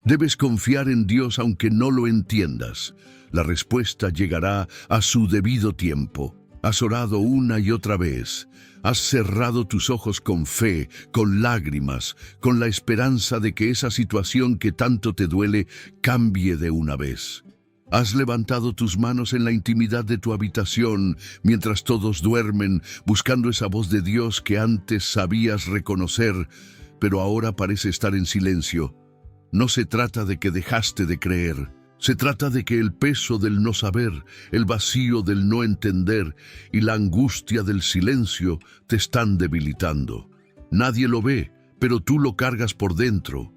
Debes confiar en Dios aunque no lo entiendas. La respuesta llegará a su debido tiempo. Has orado una y otra vez. Has cerrado tus ojos con fe, con lágrimas, con la esperanza de que esa situación que tanto te duele cambie de una vez. Has levantado tus manos en la intimidad de tu habitación mientras todos duermen, buscando esa voz de Dios que antes sabías reconocer, pero ahora parece estar en silencio. No se trata de que dejaste de creer. Se trata de que el peso del no saber, el vacío del no entender y la angustia del silencio te están debilitando. Nadie lo ve, pero tú lo cargas por dentro.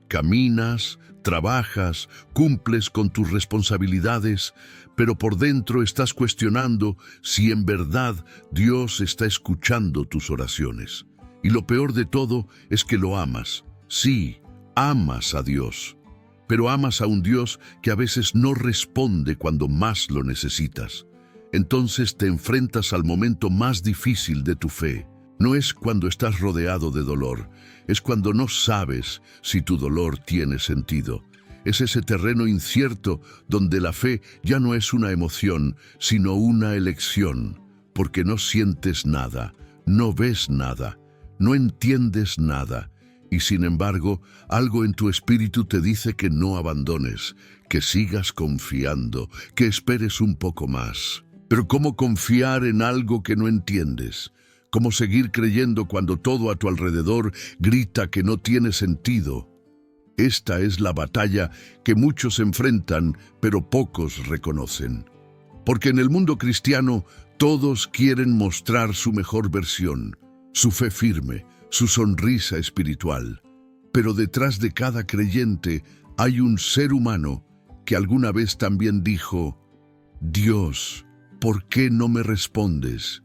Caminas, trabajas, cumples con tus responsabilidades, pero por dentro estás cuestionando si en verdad Dios está escuchando tus oraciones. Y lo peor de todo es que lo amas. Sí, amas a Dios. Pero amas a un Dios que a veces no responde cuando más lo necesitas. Entonces te enfrentas al momento más difícil de tu fe. No es cuando estás rodeado de dolor, es cuando no sabes si tu dolor tiene sentido. Es ese terreno incierto donde la fe ya no es una emoción, sino una elección, porque no sientes nada, no ves nada, no entiendes nada. Y sin embargo, algo en tu espíritu te dice que no abandones, que sigas confiando, que esperes un poco más. Pero ¿cómo confiar en algo que no entiendes? ¿Cómo seguir creyendo cuando todo a tu alrededor grita que no tiene sentido? Esta es la batalla que muchos enfrentan, pero pocos reconocen. Porque en el mundo cristiano todos quieren mostrar su mejor versión, su fe firme, su sonrisa espiritual. Pero detrás de cada creyente hay un ser humano que alguna vez también dijo: Dios, ¿por qué no me respondes?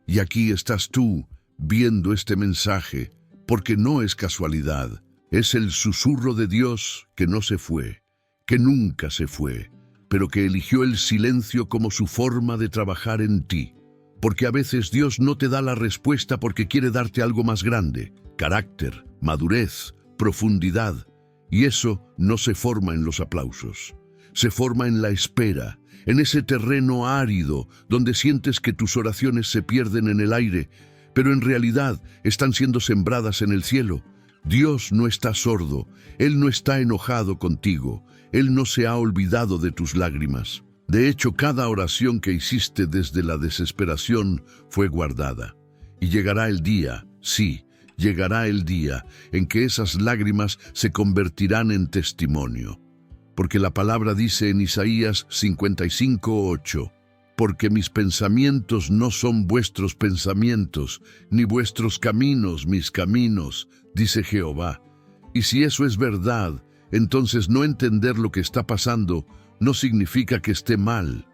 Y aquí estás tú, viendo este mensaje, porque no es casualidad. Es el susurro de Dios que no se fue, que nunca se fue, pero que eligió el silencio como su forma de trabajar en ti. Porque a veces Dios no te da la respuesta porque quiere darte algo más grande: carácter, madurez, profundidad. Y eso no se forma en los aplausos. Se forma en la espera, en ese terreno árido donde sientes que tus oraciones se pierden en el aire, pero en realidad están siendo sembradas en el cielo. Dios no está sordo, Él no está enojado contigo, Él no se ha olvidado de tus lágrimas. De hecho, cada oración que hiciste desde la desesperación fue guardada. Y llegará el día, sí, llegará el día en que esas lágrimas se convertirán en testimonio. Porque la palabra dice en Isaías 55:8, porque mis pensamientos no son vuestros pensamientos, ni vuestros caminos mis caminos, dice Jehová. Y si eso es verdad, entonces no entender lo que está pasando no significa que esté mal,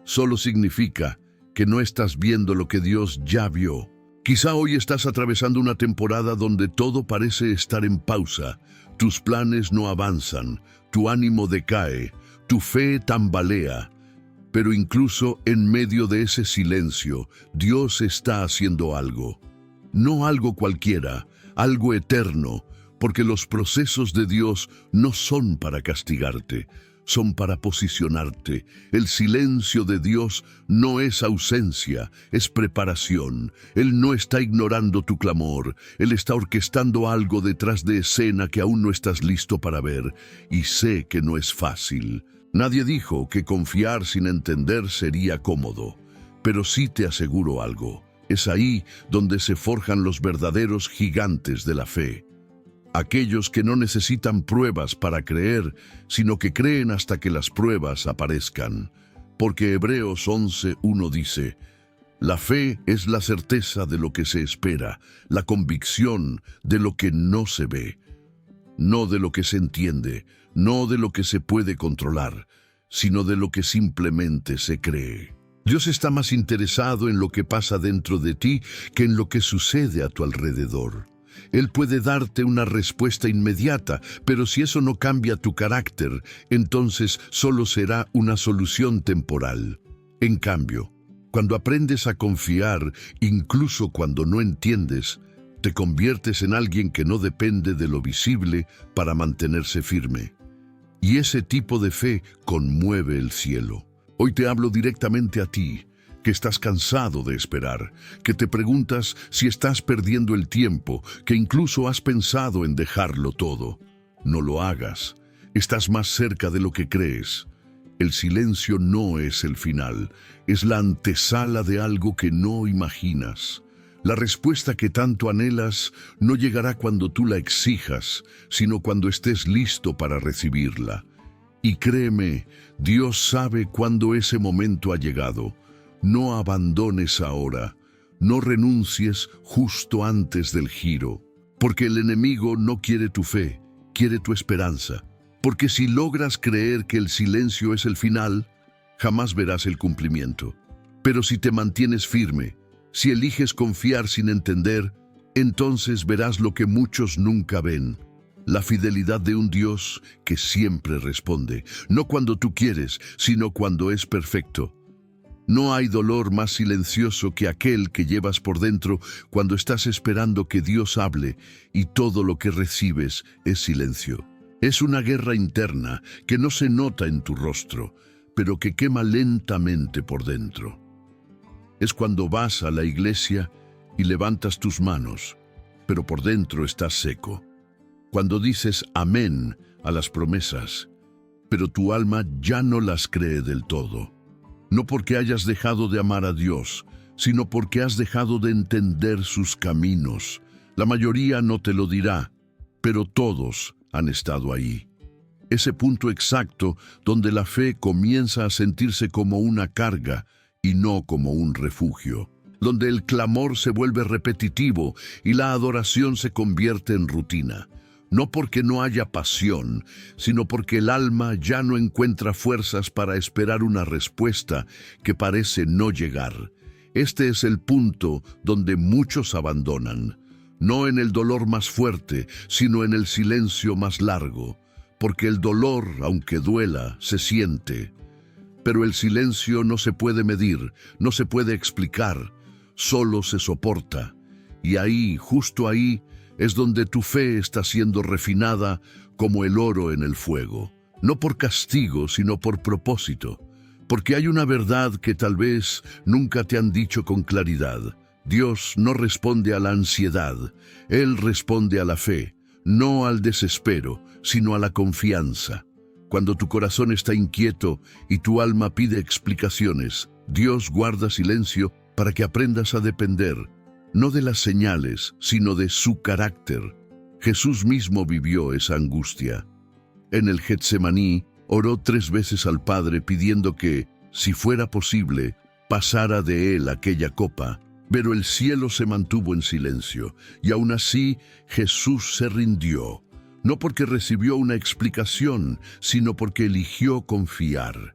solo significa que no estás viendo lo que Dios ya vio. Quizá hoy estás atravesando una temporada donde todo parece estar en pausa, tus planes no avanzan, tu ánimo decae, tu fe tambalea. Pero incluso en medio de ese silencio, Dios está haciendo algo. No algo cualquiera, algo eterno, porque los procesos de Dios no son para castigarte, son para posicionarte. El silencio de Dios no es ausencia, es preparación. Él no está ignorando tu clamor, Él está orquestando algo detrás de escena que aún no estás listo para ver, y sé que no es fácil. Nadie dijo que confiar sin entender sería cómodo, pero sí te aseguro algo, es ahí donde se forjan los verdaderos gigantes de la fe. Aquellos que no necesitan pruebas para creer, sino que creen hasta que las pruebas aparezcan. Porque Hebreos 11:1 dice: la fe es la certeza de lo que se espera, la convicción de lo que no se ve. No de lo que se entiende, no de lo que se puede controlar, sino de lo que simplemente se cree. Dios está más interesado en lo que pasa dentro de ti que en lo que sucede a tu alrededor. Él puede darte una respuesta inmediata, pero si eso no cambia tu carácter, entonces solo será una solución temporal. En cambio, cuando aprendes a confiar, incluso cuando no entiendes, te conviertes en alguien que no depende de lo visible para mantenerse firme. Y ese tipo de fe conmueve el cielo. Hoy te hablo directamente a ti, que estás cansado de esperar, que te preguntas si estás perdiendo el tiempo, que incluso has pensado en dejarlo todo. No lo hagas. Estás más cerca de lo que crees. El silencio no es el final, es la antesala de algo que no imaginas. La respuesta que tanto anhelas no llegará cuando tú la exijas, sino cuando estés listo para recibirla. Y créeme, Dios sabe cuándo ese momento ha llegado. No abandones ahora, no renuncies justo antes del giro, porque el enemigo no quiere tu fe, quiere tu esperanza. Porque si logras creer que el silencio es el final, jamás verás el cumplimiento. Pero si te mantienes firme, si eliges confiar sin entender, entonces verás lo que muchos nunca ven. La fidelidad de un Dios que siempre responde, no cuando tú quieres, sino cuando es perfecto. No hay dolor más silencioso que aquel que llevas por dentro cuando estás esperando que Dios hable y todo lo que recibes es silencio. Es una guerra interna que no se nota en tu rostro, pero que quema lentamente por dentro. Es cuando vas a la iglesia y levantas tus manos, pero por dentro estás seco. Cuando dices amén a las promesas, pero tu alma ya no las cree del todo. No porque hayas dejado de amar a Dios, sino porque has dejado de entender sus caminos. La mayoría no te lo dirá, pero todos han estado ahí. Ese punto exacto donde la fe comienza a sentirse como una carga y no como un refugio, donde el clamor se vuelve repetitivo y la adoración se convierte en rutina. No porque no haya pasión, sino porque el alma ya no encuentra fuerzas para esperar una respuesta que parece no llegar. Este es el punto donde muchos abandonan, no en el dolor más fuerte, sino en el silencio más largo, porque el dolor, aunque duela, se siente. Pero el silencio no se puede medir, no se puede explicar, solo se soporta. Y ahí, justo ahí, es donde tu fe está siendo refinada como el oro en el fuego. No por castigo, sino por propósito. Porque hay una verdad que tal vez nunca te han dicho con claridad. Dios no responde a la ansiedad, Él responde a la fe, no al desespero, sino a la confianza. Cuando tu corazón está inquieto y tu alma pide explicaciones, Dios guarda silencio para que aprendas a depender, no de las señales, sino de su carácter. Jesús mismo vivió esa angustia. En el Getsemaní, oró 3 veces al Padre pidiendo que, si fuera posible, pasara de él aquella copa. Pero el cielo se mantuvo en silencio, y aún así Jesús se rindió. No porque recibió una explicación, sino porque eligió confiar.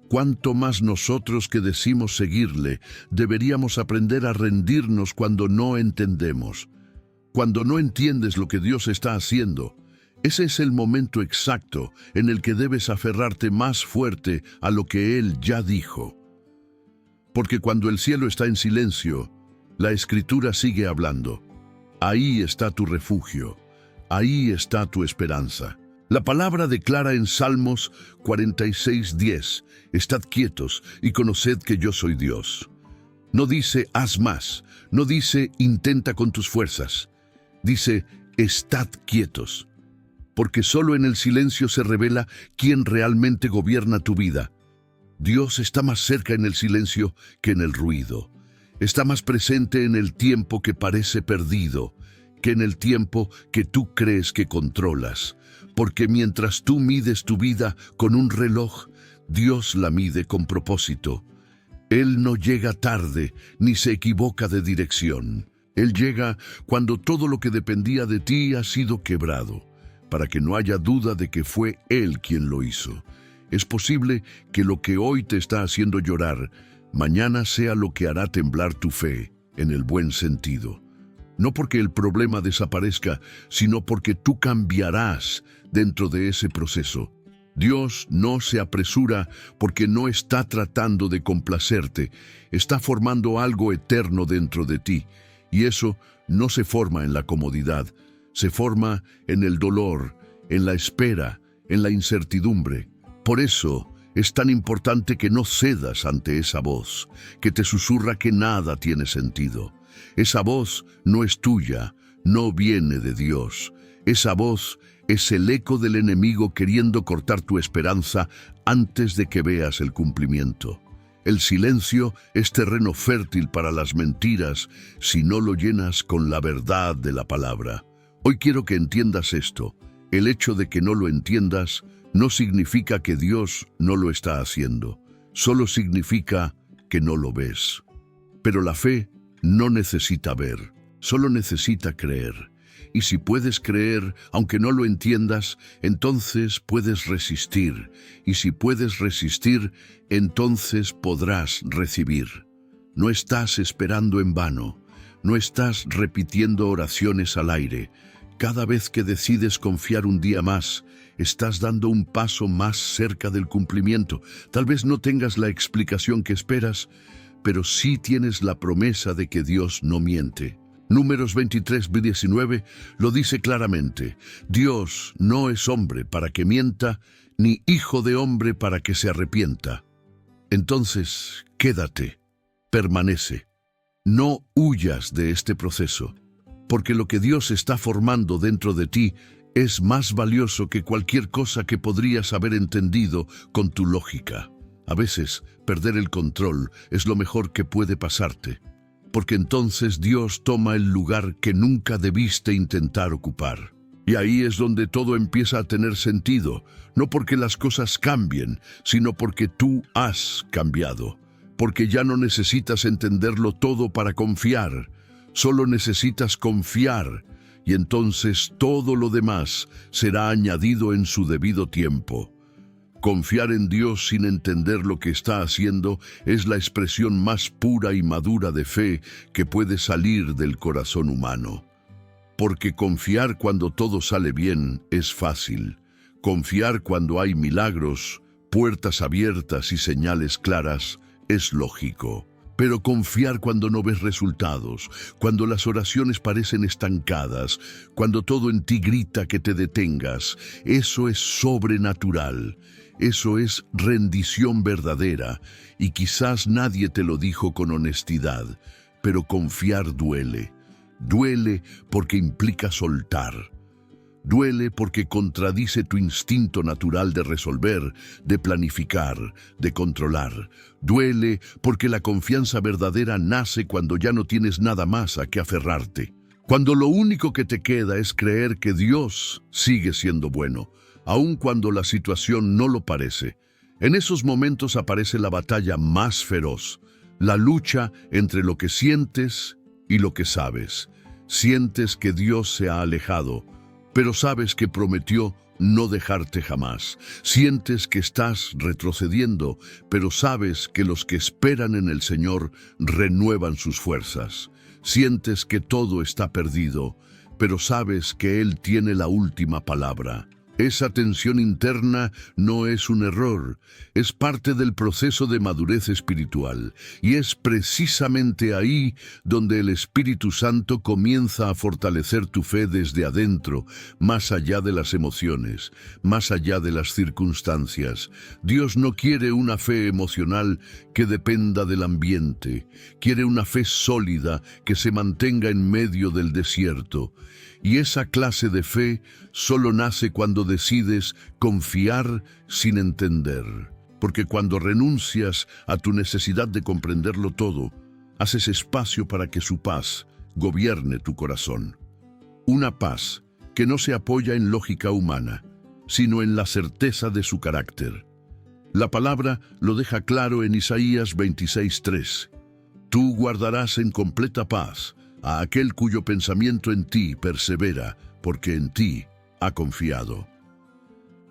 Cuanto más nosotros que decimos seguirle, deberíamos aprender a rendirnos cuando no entendemos. Cuando no entiendes lo que Dios está haciendo, ese es el momento exacto en el que debes aferrarte más fuerte a lo que Él ya dijo. Porque cuando el cielo está en silencio, la Escritura sigue hablando. Ahí está tu refugio. Ahí está tu esperanza. La palabra declara en Salmos 46:10, estad quietos y conoced que yo soy Dios. No dice haz más, no dice intenta con tus fuerzas. Dice estad quietos. Porque solo en el silencio se revela quién realmente gobierna tu vida. Dios está más cerca en el silencio que en el ruido. Está más presente en el tiempo que parece perdido que en el tiempo que tú crees que controlas. Porque mientras tú mides tu vida con un reloj, Dios la mide con propósito. Él no llega tarde ni se equivoca de dirección. Él llega cuando todo lo que dependía de ti ha sido quebrado, para que no haya duda de que fue Él quien lo hizo. Es posible que lo que hoy te está haciendo llorar, mañana sea lo que hará temblar tu fe, en el buen sentido. No porque el problema desaparezca, sino porque tú cambiarás dentro de ese proceso. Dios no se apresura porque no está tratando de complacerte, está formando algo eterno dentro de ti. Y eso no se forma en la comodidad, se forma en el dolor, en la espera, en la incertidumbre. Por eso es tan importante que no cedas ante esa voz que te susurra que nada tiene sentido. Esa voz no es tuya, no viene de Dios. Esa voz es el eco del enemigo queriendo cortar tu esperanza antes de que veas el cumplimiento. El silencio es terreno fértil para las mentiras si no lo llenas con la verdad de la palabra. Hoy quiero que entiendas esto. El hecho de que no lo entiendas no significa que Dios no lo está haciendo. Solo significa que no lo ves. Pero la fe no necesita ver, solo necesita creer. Y si puedes creer, aunque no lo entiendas, entonces puedes resistir. Y si puedes resistir, entonces podrás recibir. No estás esperando en vano. No estás repitiendo oraciones al aire. Cada vez que decides confiar un día más, estás dando un paso más cerca del cumplimiento. Tal vez no tengas la explicación que esperas, pero sí tienes la promesa de que Dios no miente. Números 23:19 lo dice claramente. Dios no es hombre para que mienta, ni hijo de hombre para que se arrepienta. Entonces, quédate, permanece. No huyas de este proceso, porque lo que Dios está formando dentro de ti es más valioso que cualquier cosa que podrías haber entendido con tu lógica. A veces, perder el control es lo mejor que puede pasarte, porque entonces Dios toma el lugar que nunca debiste intentar ocupar. Y ahí es donde todo empieza a tener sentido, no porque las cosas cambien, sino porque tú has cambiado, porque ya no necesitas entenderlo todo para confiar, solo necesitas confiar, y entonces todo lo demás será añadido en su debido tiempo. Confiar en Dios sin entender lo que está haciendo es la expresión más pura y madura de fe que puede salir del corazón humano. Porque confiar cuando todo sale bien es fácil. Confiar cuando hay milagros, puertas abiertas y señales claras es lógico. Pero confiar cuando no ves resultados, cuando las oraciones parecen estancadas, cuando todo en ti grita que te detengas, eso es sobrenatural. Eso es rendición verdadera, y quizás nadie te lo dijo con honestidad, pero confiar duele. Duele porque implica soltar. Duele porque contradice tu instinto natural de resolver, de planificar, de controlar. Duele porque la confianza verdadera nace cuando ya no tienes nada más a que aferrarte. Cuando lo único que te queda es creer que Dios sigue siendo bueno, aun cuando la situación no lo parece. En esos momentos aparece la batalla más feroz, la lucha entre lo que sientes y lo que sabes. Sientes que Dios se ha alejado, pero sabes que prometió no dejarte jamás. Sientes que estás retrocediendo, pero sabes que los que esperan en el Señor renuevan sus fuerzas. Sientes que todo está perdido, pero sabes que Él tiene la última palabra. Esa tensión interna no es un error, es parte del proceso de madurez espiritual, y es precisamente ahí donde el Espíritu Santo comienza a fortalecer tu fe desde adentro, más allá de las emociones, más allá de las circunstancias. Dios no quiere una fe emocional que dependa del ambiente, quiere una fe sólida que se mantenga en medio del desierto. Y esa clase de fe solo nace cuando decides confiar sin entender. Porque cuando renuncias a tu necesidad de comprenderlo todo, haces espacio para que su paz gobierne tu corazón. Una paz que no se apoya en lógica humana, sino en la certeza de su carácter. La palabra lo deja claro en Isaías 26:3. Tú guardarás en completa paz a aquel cuyo pensamiento en ti persevera, porque en ti ha confiado.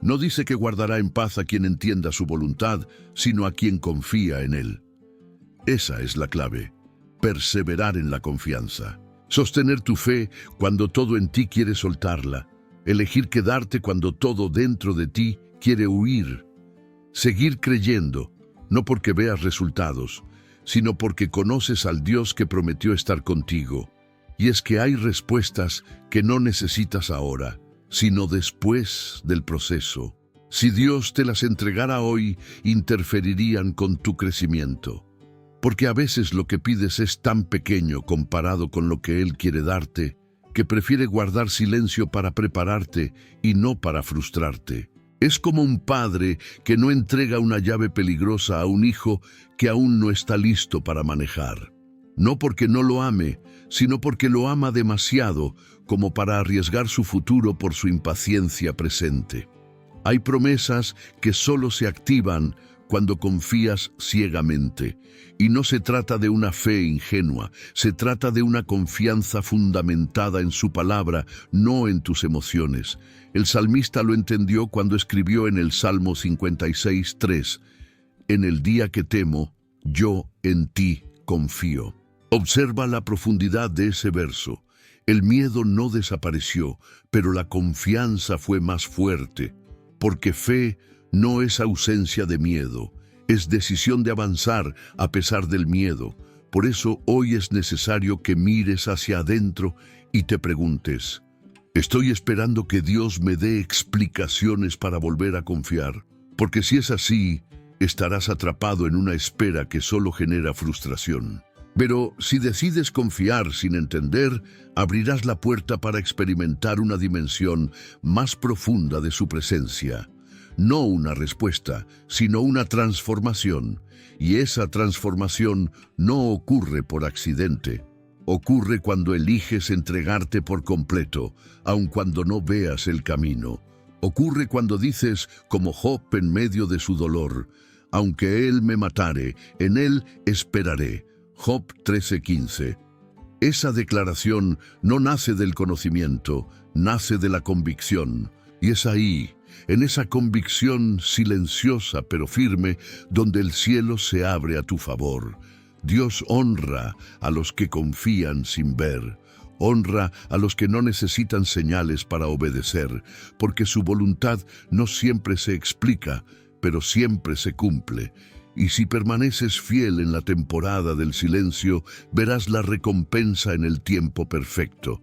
No dice que guardará en paz a quien entienda su voluntad, sino a quien confía en él. Esa es la clave, perseverar en la confianza. Sostener tu fe cuando todo en ti quiere soltarla. Elegir quedarte cuando todo dentro de ti quiere huir. Seguir creyendo, no porque veas resultados, sino porque conoces al Dios que prometió estar contigo. Y es que hay respuestas que no necesitas ahora, sino después del proceso. Si Dios te las entregara hoy, interferirían con tu crecimiento. Porque a veces lo que pides es tan pequeño comparado con lo que Él quiere darte, que prefiere guardar silencio para prepararte y no para frustrarte. Es como un padre que no entrega una llave peligrosa a un hijo que aún no está listo para manejar. No porque no lo ame, sino porque lo ama demasiado como para arriesgar su futuro por su impaciencia presente. Hay promesas que solo se activan cuando confías ciegamente. Y no se trata de una fe ingenua, se trata de una confianza fundamentada en su palabra, no en tus emociones. El salmista lo entendió cuando escribió en el Salmo 56:3, «En el día que temo, yo en ti confío». Observa la profundidad de ese verso. El miedo no desapareció, pero la confianza fue más fuerte, porque fe no es ausencia de miedo, es decisión de avanzar a pesar del miedo. Por eso hoy es necesario que mires hacia adentro y te preguntes, ¿estoy esperando que Dios me dé explicaciones para volver a confiar? Porque si es así, estarás atrapado en una espera que solo genera frustración. Pero si decides confiar sin entender, abrirás la puerta para experimentar una dimensión más profunda de su presencia. No una respuesta, sino una transformación. Y esa transformación no ocurre por accidente. Ocurre cuando eliges entregarte por completo, aun cuando no veas el camino. Ocurre cuando dices, como Job en medio de su dolor, «Aunque él me matare, en él esperaré». Job 13:15. Esa declaración no nace del conocimiento, nace de la convicción. Y es ahí, en esa convicción silenciosa pero firme, donde el cielo se abre a tu favor. Dios honra a los que confían sin ver. Honra a los que no necesitan señales para obedecer, porque su voluntad no siempre se explica, pero siempre se cumple. Y si permaneces fiel en la temporada del silencio, verás la recompensa en el tiempo perfecto.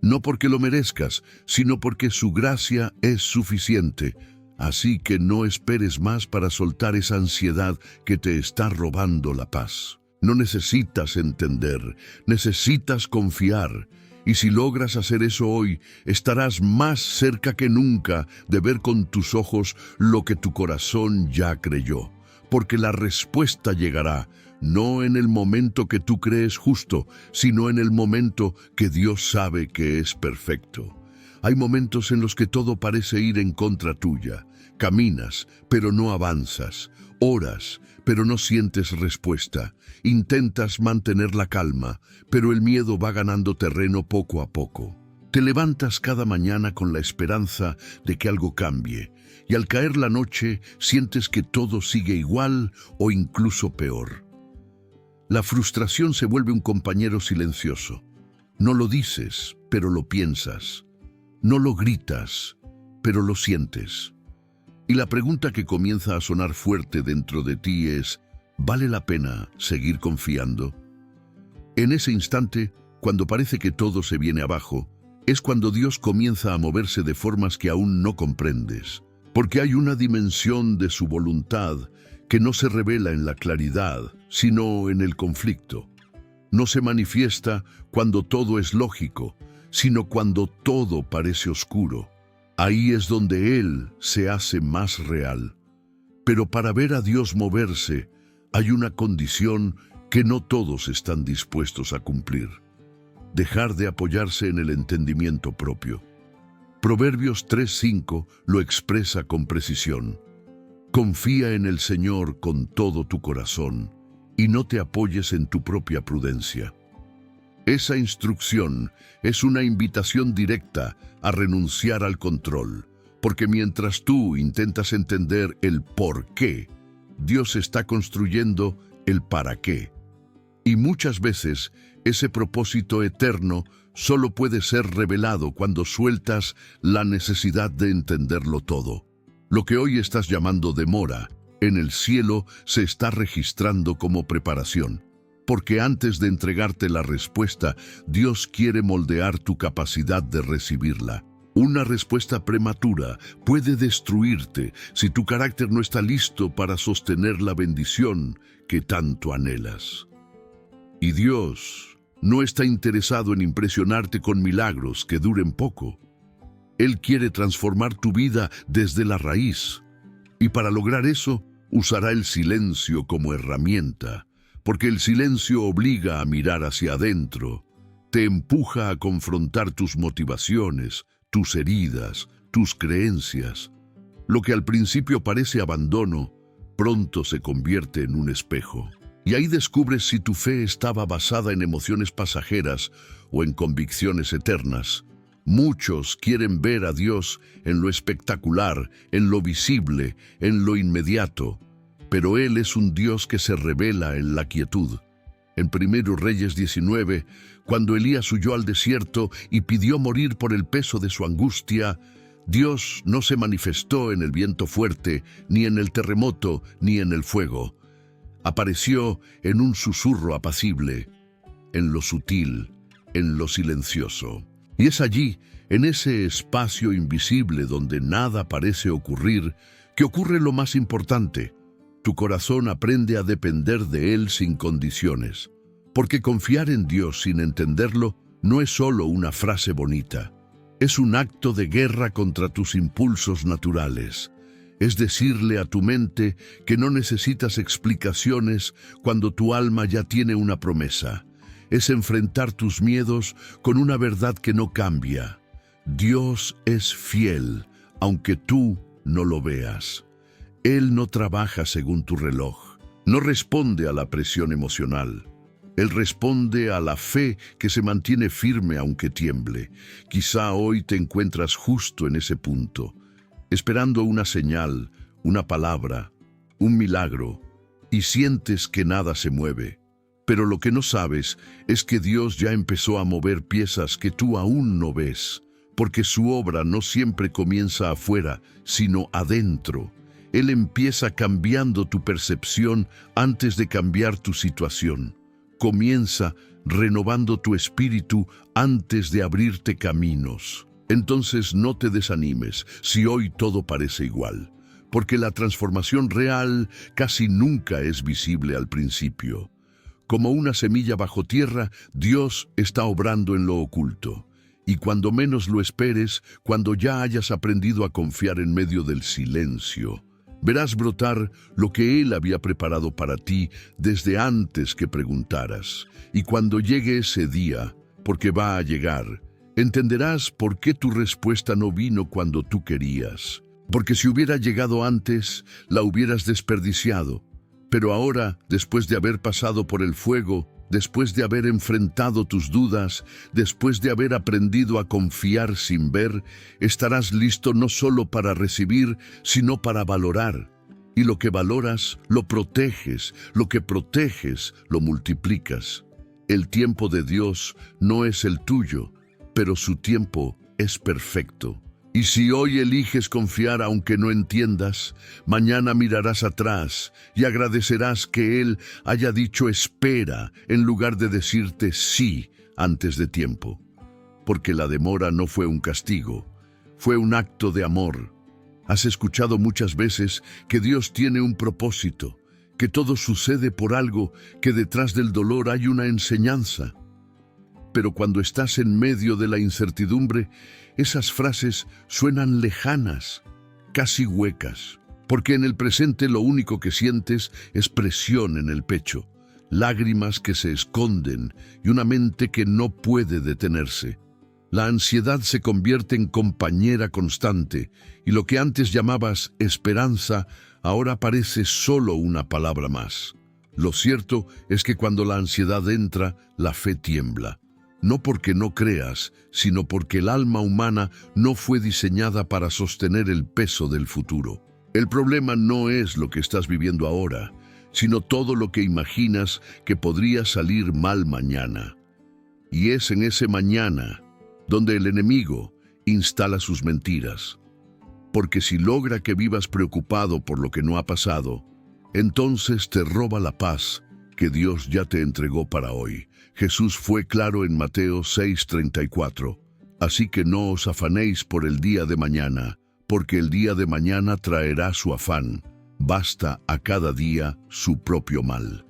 No porque lo merezcas, sino porque su gracia es suficiente. Así que no esperes más para soltar esa ansiedad que te está robando la paz. No necesitas entender, necesitas confiar. Y si logras hacer eso hoy, estarás más cerca que nunca de ver con tus ojos lo que tu corazón ya creyó. Porque la respuesta llegará, no en el momento que tú crees justo, sino en el momento que Dios sabe que es perfecto. Hay momentos en los que todo parece ir en contra tuya. Caminas, pero no avanzas. Oras, pero no sientes respuesta. Intentas mantener la calma, pero el miedo va ganando terreno poco a poco. Te levantas cada mañana con la esperanza de que algo cambie, y al caer la noche sientes que todo sigue igual o incluso peor. La frustración se vuelve un compañero silencioso. No lo dices, pero lo piensas. No lo gritas, pero lo sientes. Y la pregunta que comienza a sonar fuerte dentro de ti es, ¿vale la pena seguir confiando? En ese instante, cuando parece que todo se viene abajo, es cuando Dios comienza a moverse de formas que aún no comprendes, porque hay una dimensión de su voluntad que no se revela en la claridad, sino en el conflicto. No se manifiesta cuando todo es lógico, sino cuando todo parece oscuro. Ahí es donde Él se hace más real. Pero para ver a Dios moverse, hay una condición que no todos están dispuestos a cumplir: dejar de apoyarse en el entendimiento propio. Proverbios 3:5 lo expresa con precisión. Confía en el Señor con todo tu corazón y no te apoyes en tu propia prudencia. Esa instrucción es una invitación directa a renunciar al control, porque mientras tú intentas entender el por qué, Dios está construyendo el para qué. Y muchas veces ese propósito eterno solo puede ser revelado cuando sueltas la necesidad de entenderlo todo. Lo que hoy estás llamando demora, en el cielo se está registrando como preparación. Porque antes de entregarte la respuesta, Dios quiere moldear tu capacidad de recibirla. Una respuesta prematura puede destruirte si tu carácter no está listo para sostener la bendición que tanto anhelas. Y Dios no está interesado en impresionarte con milagros que duren poco. Él quiere transformar tu vida desde la raíz. Y para lograr eso, usará el silencio como herramienta, porque el silencio obliga a mirar hacia adentro, te empuja a confrontar tus motivaciones, tus heridas, tus creencias. Lo que al principio parece abandono, pronto se convierte en un espejo. Y ahí descubres si tu fe estaba basada en emociones pasajeras o en convicciones eternas. Muchos quieren ver a Dios en lo espectacular, en lo visible, en lo inmediato, pero Él es un Dios que se revela en la quietud. En 1 Reyes 19, cuando Elías huyó al desierto y pidió morir por el peso de su angustia, Dios no se manifestó en el viento fuerte, ni en el terremoto, ni en el fuego. Apareció en un susurro apacible, en lo sutil, en lo silencioso. Y es allí, en ese espacio invisible donde nada parece ocurrir, que ocurre lo más importante. Tu corazón aprende a depender de Él sin condiciones. Porque confiar en Dios sin entenderlo no es solo una frase bonita. Es un acto de guerra contra tus impulsos naturales. Es decirle a tu mente que no necesitas explicaciones cuando tu alma ya tiene una promesa. Es enfrentar tus miedos con una verdad que no cambia. Dios es fiel, aunque tú no lo veas. Él no trabaja según tu reloj, no responde a la presión emocional. Él responde a la fe que se mantiene firme aunque tiemble. Quizá hoy te encuentras justo en ese punto, esperando una señal, una palabra, un milagro, y sientes que nada se mueve. Pero lo que no sabes es que Dios ya empezó a mover piezas que tú aún no ves, porque su obra no siempre comienza afuera, sino adentro. Él empieza cambiando tu percepción antes de cambiar tu situación. Comienza renovando tu espíritu antes de abrirte caminos. Entonces no te desanimes si hoy todo parece igual, porque la transformación real casi nunca es visible al principio. Como una semilla bajo tierra, Dios está obrando en lo oculto. Y cuando menos lo esperes, cuando ya hayas aprendido a confiar en medio del silencio, verás brotar lo que Él había preparado para ti desde antes que preguntaras. Y cuando llegue ese día, porque va a llegar, entenderás por qué tu respuesta no vino cuando tú querías. Porque si hubiera llegado antes, la hubieras desperdiciado. Pero ahora, después de haber pasado por el fuego, después de haber enfrentado tus dudas, después de haber aprendido a confiar sin ver, estarás listo no solo para recibir, sino para valorar. Y lo que valoras, lo proteges. Lo que proteges, lo multiplicas. El tiempo de Dios no es el tuyo, pero su tiempo es perfecto. Y si hoy eliges confiar aunque no entiendas, mañana mirarás atrás y agradecerás que Él haya dicho espera en lugar de decirte sí antes de tiempo. Porque la demora no fue un castigo, fue un acto de amor. Has escuchado muchas veces que Dios tiene un propósito, que todo sucede por algo, que detrás del dolor hay una enseñanza. Pero cuando estás en medio de la incertidumbre, esas frases suenan lejanas, casi huecas, porque en el presente lo único que sientes es presión en el pecho, lágrimas que se esconden y una mente que no puede detenerse. La ansiedad se convierte en compañera constante y lo que antes llamabas esperanza ahora parece solo una palabra más. Lo cierto es que cuando la ansiedad entra, la fe tiembla. No porque no creas, sino porque el alma humana no fue diseñada para sostener el peso del futuro. El problema no es lo que estás viviendo ahora, sino todo lo que imaginas que podría salir mal mañana. Y es en ese mañana donde el enemigo instala sus mentiras. Porque si logra que vivas preocupado por lo que no ha pasado, entonces te roba la paz que Dios ya te entregó para hoy. Jesús fue claro en Mateo 6:34. Así que no os afanéis por el día de mañana, porque el día de mañana traerá su afán. Basta a cada día su propio mal.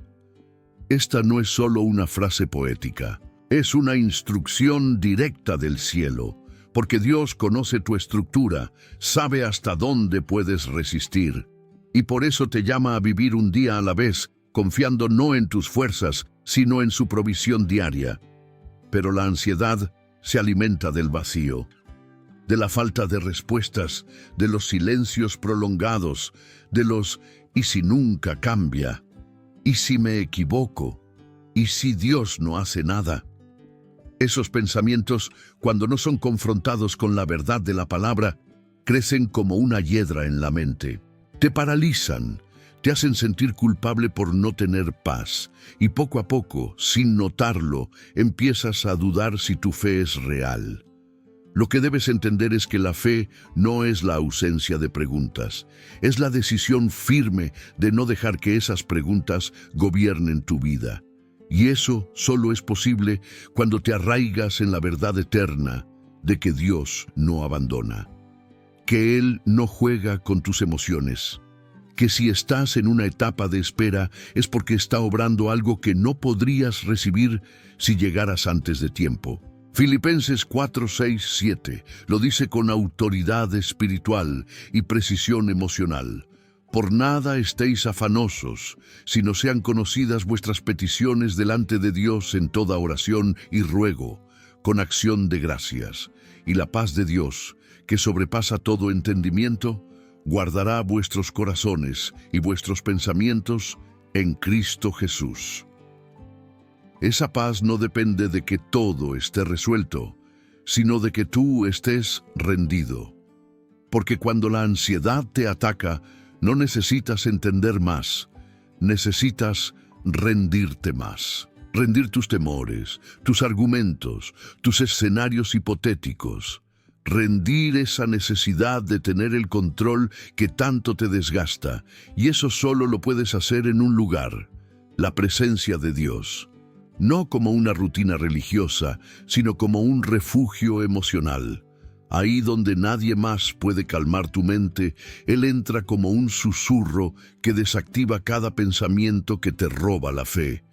Esta no es solo una frase poética, es una instrucción directa del cielo, porque Dios conoce tu estructura, sabe hasta dónde puedes resistir, y por eso te llama a vivir un día a la vez, confiando no en tus fuerzas, sino en su provisión diaria. Pero la ansiedad se alimenta del vacío, de la falta de respuestas, de los silencios prolongados, de los «¿y si nunca cambia? ¿Y si me equivoco? ¿Y si Dios no hace nada?». Esos pensamientos, cuando no son confrontados con la verdad de la palabra, crecen como una hiedra en la mente. Te paralizan, te hacen sentir culpable por no tener paz, y poco a poco, sin notarlo, empiezas a dudar si tu fe es real. Lo que debes entender es que la fe no es la ausencia de preguntas, es la decisión firme de no dejar que esas preguntas gobiernen tu vida. Y eso solo es posible cuando te arraigas en la verdad eterna de que Dios no abandona, que Él no juega con tus emociones, que si estás en una etapa de espera es porque está obrando algo que no podrías recibir si llegaras antes de tiempo. Filipenses 4, 6, 7 lo dice con autoridad espiritual y precisión emocional. Por nada estéis afanosos, sino sean conocidas vuestras peticiones delante de Dios en toda oración y ruego, con acción de gracias. Y la paz de Dios, que sobrepasa todo entendimiento, guardará vuestros corazones y vuestros pensamientos en Cristo Jesús. Esa paz no depende de que todo esté resuelto, sino de que tú estés rendido. Porque cuando la ansiedad te ataca, no necesitas entender más, necesitas rendirte más. Rendir tus temores, tus argumentos, tus escenarios hipotéticos. Rendir esa necesidad de tener el control que tanto te desgasta. Y eso solo lo puedes hacer en un lugar, la presencia de Dios. No como una rutina religiosa, sino como un refugio emocional. Ahí donde nadie más puede calmar tu mente, Él entra como un susurro que desactiva cada pensamiento que te roba la fe.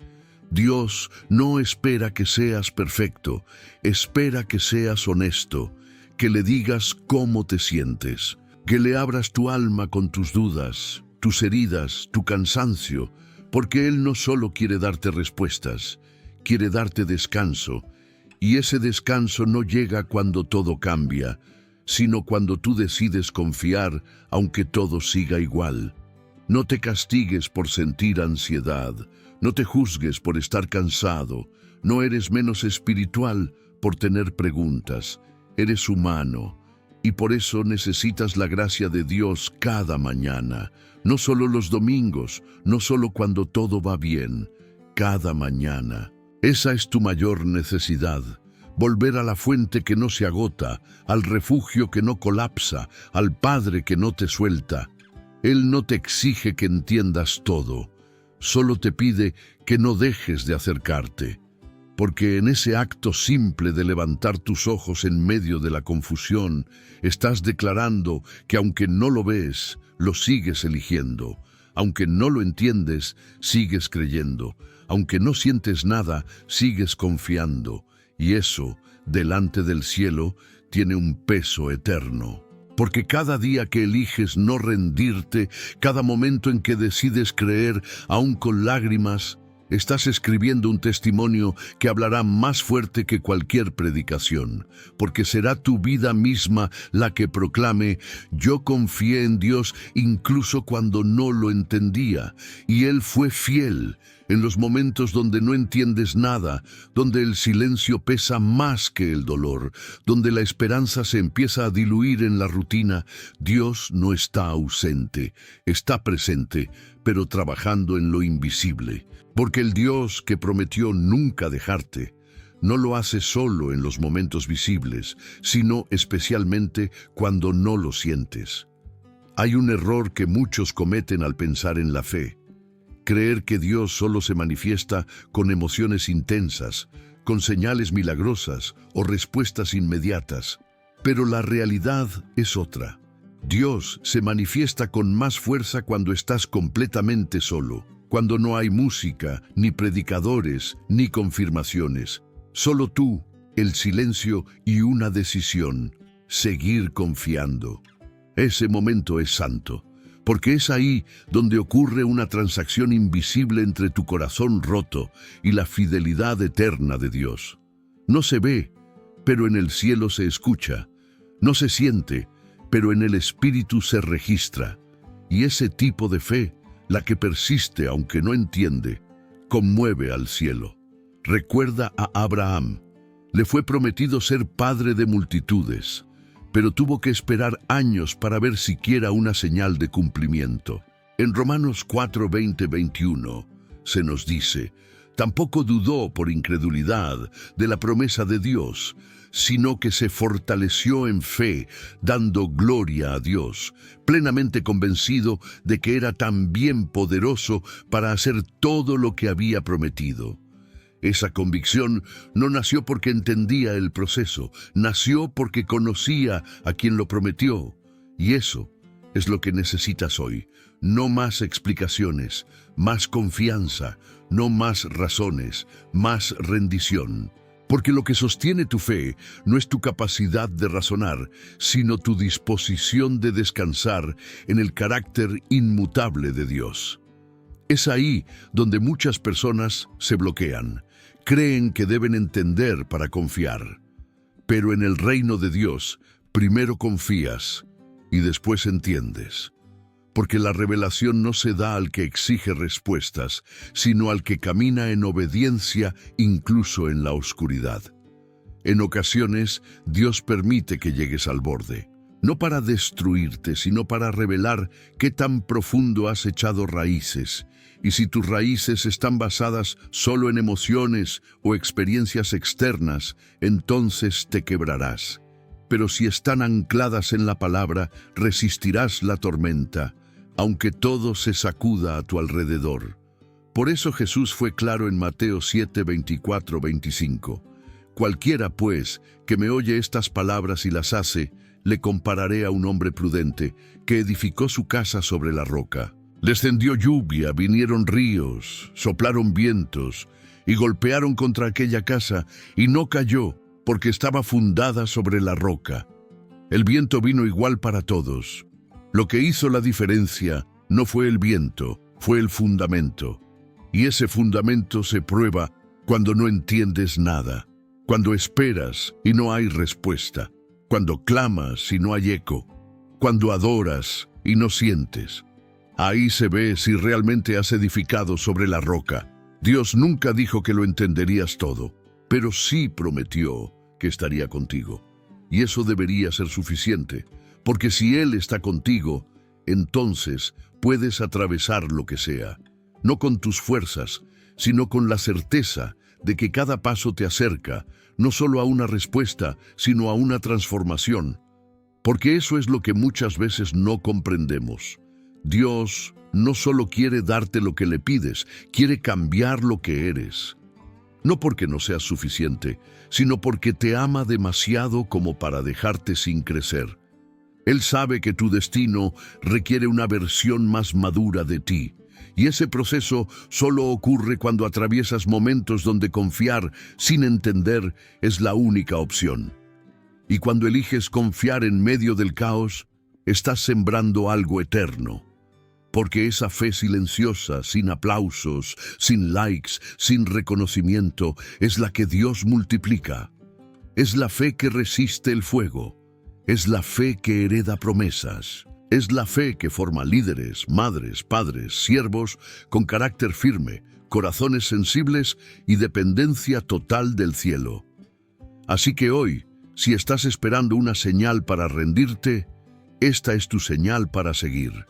Dios no espera que seas perfecto, espera que seas honesto, que le digas cómo te sientes, que le abras tu alma con tus dudas, tus heridas, tu cansancio, porque Él no solo quiere darte respuestas, quiere darte descanso. Y ese descanso no llega cuando todo cambia, sino cuando tú decides confiar, aunque todo siga igual. No te castigues por sentir ansiedad, no te juzgues por estar cansado, no eres menos espiritual por tener preguntas, eres humano, y por eso necesitas la gracia de Dios cada mañana, no solo los domingos, no solo cuando todo va bien, cada mañana. Esa es tu mayor necesidad, volver a la fuente que no se agota, al refugio que no colapsa, al Padre que no te suelta. Él no te exige que entiendas todo, solo te pide que no dejes de acercarte, porque en ese acto simple de levantar tus ojos en medio de la confusión, estás declarando que aunque no lo ves, lo sigues eligiendo. Aunque no lo entiendes, sigues creyendo. Aunque no sientes nada, sigues confiando. Y eso, delante del cielo, tiene un peso eterno. Porque cada día que eliges no rendirte, cada momento en que decides creer, aun con lágrimas, estás escribiendo un testimonio que hablará más fuerte que cualquier predicación, porque será tu vida misma la que proclame: yo confié en Dios incluso cuando no lo entendía, y Él fue fiel. En los momentos donde no entiendes nada, donde el silencio pesa más que el dolor, donde la esperanza se empieza a diluir en la rutina, Dios no está ausente, está presente, pero trabajando en lo invisible. Porque el Dios que prometió nunca dejarte, no lo hace solo en los momentos visibles, sino especialmente cuando no lo sientes. Hay un error que muchos cometen al pensar en la fe: creer que Dios solo se manifiesta con emociones intensas, con señales milagrosas o respuestas inmediatas. Pero la realidad es otra. Dios se manifiesta con más fuerza cuando estás completamente solo, cuando no hay música, ni predicadores, ni confirmaciones. Solo tú, el silencio y una decisión: seguir confiando. Ese momento es santo, porque es ahí donde ocurre una transacción invisible entre tu corazón roto y la fidelidad eterna de Dios. No se ve, pero en el cielo se escucha. No se siente, pero en el Espíritu se registra. Y ese tipo de fe, la que persiste aunque no entiende, conmueve al cielo. Recuerda a Abraham. Le fue prometido ser padre de multitudes, pero tuvo que esperar años para ver siquiera una señal de cumplimiento. En Romanos 4, 20, 21 se nos dice: tampoco dudó por incredulidad de la promesa de Dios, sino que se fortaleció en fe, dando gloria a Dios, plenamente convencido de que era también poderoso para hacer todo lo que había prometido. Esa convicción no nació porque entendía el proceso, nació porque conocía a quien lo prometió. Y eso es lo que necesitas hoy. No más explicaciones, más confianza, no más razones, más rendición. Porque lo que sostiene tu fe no es tu capacidad de razonar, sino tu disposición de descansar en el carácter inmutable de Dios. Es ahí donde muchas personas se bloquean. Creen que deben entender para confiar. Pero en el reino de Dios, primero confías y después entiendes. Porque la revelación no se da al que exige respuestas, sino al que camina en obediencia incluso en la oscuridad. En ocasiones, Dios permite que llegues al borde, no para destruirte, sino para revelar qué tan profundo has echado raíces. Y si tus raíces están basadas solo en emociones o experiencias externas, entonces te quebrarás. Pero si están ancladas en la palabra, resistirás la tormenta, aunque todo se sacuda a tu alrededor. Por eso Jesús fue claro en Mateo 7, 24, 25. Cualquiera, pues, que me oye estas palabras y las hace, le compararé a un hombre prudente que edificó su casa sobre la roca. Descendió lluvia, vinieron ríos, soplaron vientos y golpearon contra aquella casa, y no cayó, porque estaba fundada sobre la roca. El viento vino igual para todos. Lo que hizo la diferencia no fue el viento, fue el fundamento. Y ese fundamento se prueba cuando no entiendes nada, cuando esperas y no hay respuesta, cuando clamas y no hay eco, cuando adoras y no sientes. Ahí se ve si realmente has edificado sobre la roca. Dios nunca dijo que lo entenderías todo, pero sí prometió que estaría contigo. Y eso debería ser suficiente, porque si Él está contigo, entonces puedes atravesar lo que sea, no con tus fuerzas, sino con la certeza de que cada paso te acerca, no solo a una respuesta, sino a una transformación. Porque eso es lo que muchas veces no comprendemos. Dios no solo quiere darte lo que le pides, quiere cambiar lo que eres. No porque no seas suficiente, sino porque te ama demasiado como para dejarte sin crecer. Él sabe que tu destino requiere una versión más madura de ti, y ese proceso solo ocurre cuando atraviesas momentos donde confiar sin entender es la única opción. Y cuando eliges confiar en medio del caos, estás sembrando algo eterno. Porque esa fe silenciosa, sin aplausos, sin likes, sin reconocimiento, es la que Dios multiplica. Es la fe que resiste el fuego. Es la fe que hereda promesas. Es la fe que forma líderes, madres, padres, siervos con carácter firme, corazones sensibles y dependencia total del cielo. Así que hoy, si estás esperando una señal para rendirte, esta es tu señal para seguir.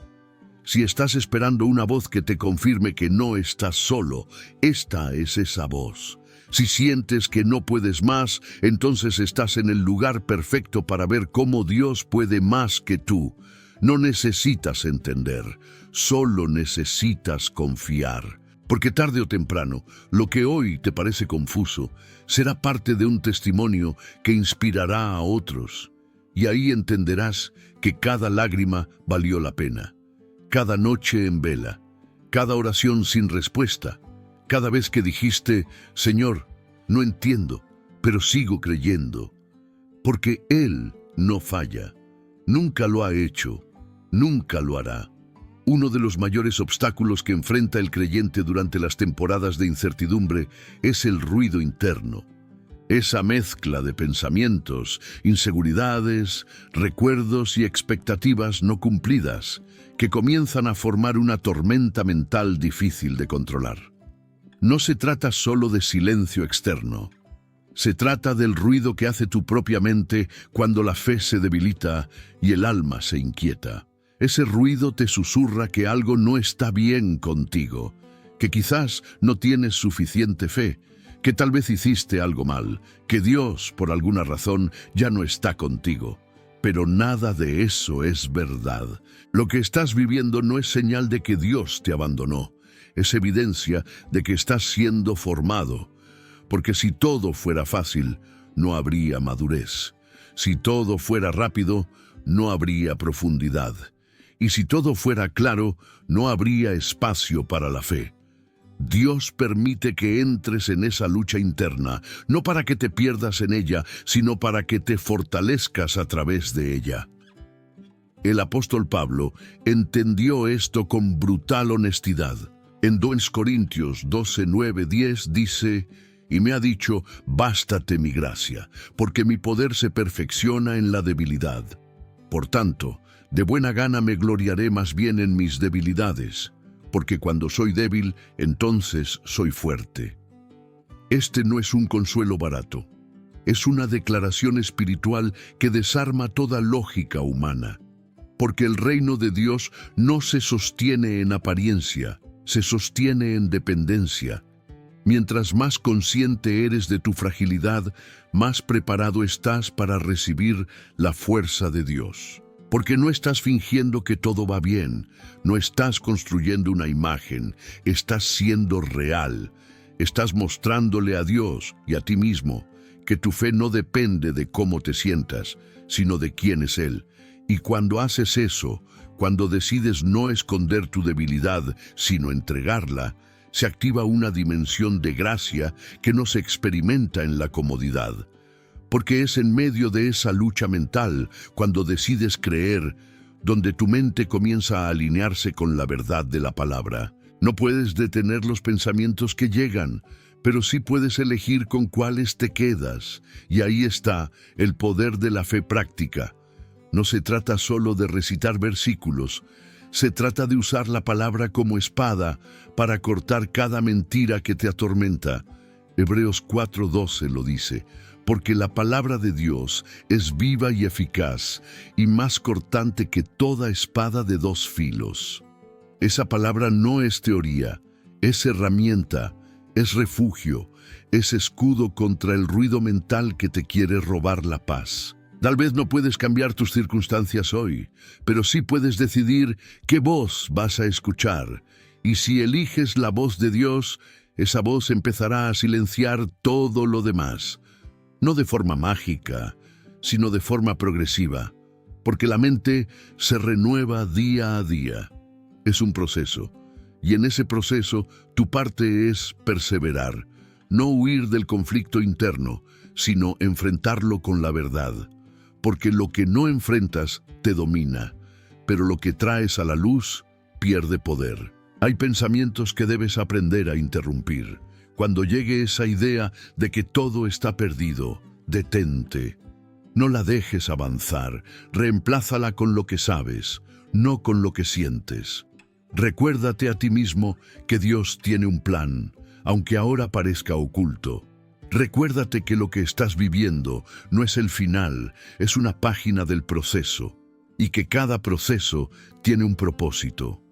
Si estás esperando una voz que te confirme que no estás solo, esta es esa voz. Si sientes que no puedes más, entonces estás en el lugar perfecto para ver cómo Dios puede más que tú. No necesitas entender, solo necesitas confiar. Porque tarde o temprano, lo que hoy te parece confuso será parte de un testimonio que inspirará a otros. Y ahí entenderás que cada lágrima valió la pena, cada noche en vela, cada oración sin respuesta, cada vez que dijiste, Señor, no entiendo, pero sigo creyendo. Porque Él no falla, nunca lo ha hecho, nunca lo hará. Uno de los mayores obstáculos que enfrenta el creyente durante las temporadas de incertidumbre es el ruido interno. Esa mezcla de pensamientos, inseguridades, recuerdos y expectativas no cumplidas que comienzan a formar una tormenta mental difícil de controlar. No se trata solo de silencio externo. Se trata del ruido que hace tu propia mente cuando la fe se debilita y el alma se inquieta. Ese ruido te susurra que algo no está bien contigo, que quizás no tienes suficiente fe, que tal vez hiciste algo mal, que Dios, por alguna razón, ya no está contigo. Pero nada de eso es verdad. Lo que estás viviendo no es señal de que Dios te abandonó. Es evidencia de que estás siendo formado. Porque si todo fuera fácil, no habría madurez. Si todo fuera rápido, no habría profundidad. Y si todo fuera claro, no habría espacio para la fe. Dios permite que entres en esa lucha interna, no para que te pierdas en ella, sino para que te fortalezcas a través de ella. El apóstol Pablo entendió esto con brutal honestidad. En 2 Corintios 12, 9, 10 dice, y me ha dicho, bástate mi gracia, porque mi poder se perfecciona en la debilidad. Por tanto, de buena gana me gloriaré más bien en mis debilidades, porque cuando soy débil, entonces soy fuerte. Este no es un consuelo barato, es una declaración espiritual que desarma toda lógica humana, porque el reino de Dios no se sostiene en apariencia, se sostiene en dependencia. Mientras más consciente eres de tu fragilidad, más preparado estás para recibir la fuerza de Dios. Porque no estás fingiendo que todo va bien, no estás construyendo una imagen, estás siendo real. Estás mostrándole a Dios y a ti mismo que tu fe no depende de cómo te sientas, sino de quién es Él. Y cuando haces eso, cuando decides no esconder tu debilidad, sino entregarla, se activa una dimensión de gracia que no se experimenta en la comodidad. Porque es en medio de esa lucha mental, cuando decides creer, donde tu mente comienza a alinearse con la verdad de la palabra. No puedes detener los pensamientos que llegan, pero sí puedes elegir con cuáles te quedas. Y ahí está el poder de la fe práctica. No se trata solo de recitar versículos, se trata de usar la palabra como espada para cortar cada mentira que te atormenta. Hebreos 4:12 lo dice. Porque la palabra de Dios es viva y eficaz, y más cortante que toda espada de 2 filos. Esa palabra no es teoría, es herramienta, es refugio, es escudo contra el ruido mental que te quiere robar la paz. Tal vez no puedes cambiar tus circunstancias hoy, pero sí puedes decidir qué voz vas a escuchar. Y si eliges la voz de Dios, esa voz empezará a silenciar todo lo demás. No de forma mágica, sino de forma progresiva, porque la mente se renueva día a día. Es un proceso, y en ese proceso tu parte es perseverar, no huir del conflicto interno, sino enfrentarlo con la verdad, porque lo que no enfrentas te domina, pero lo que traes a la luz pierde poder. Hay pensamientos que debes aprender a interrumpir. Cuando llegue esa idea de que todo está perdido, detente. No la dejes avanzar, reemplázala con lo que sabes, no con lo que sientes. Recuérdate a ti mismo que Dios tiene un plan, aunque ahora parezca oculto. Recuérdate que lo que estás viviendo no es el final, es una página del proceso, y que cada proceso tiene un propósito.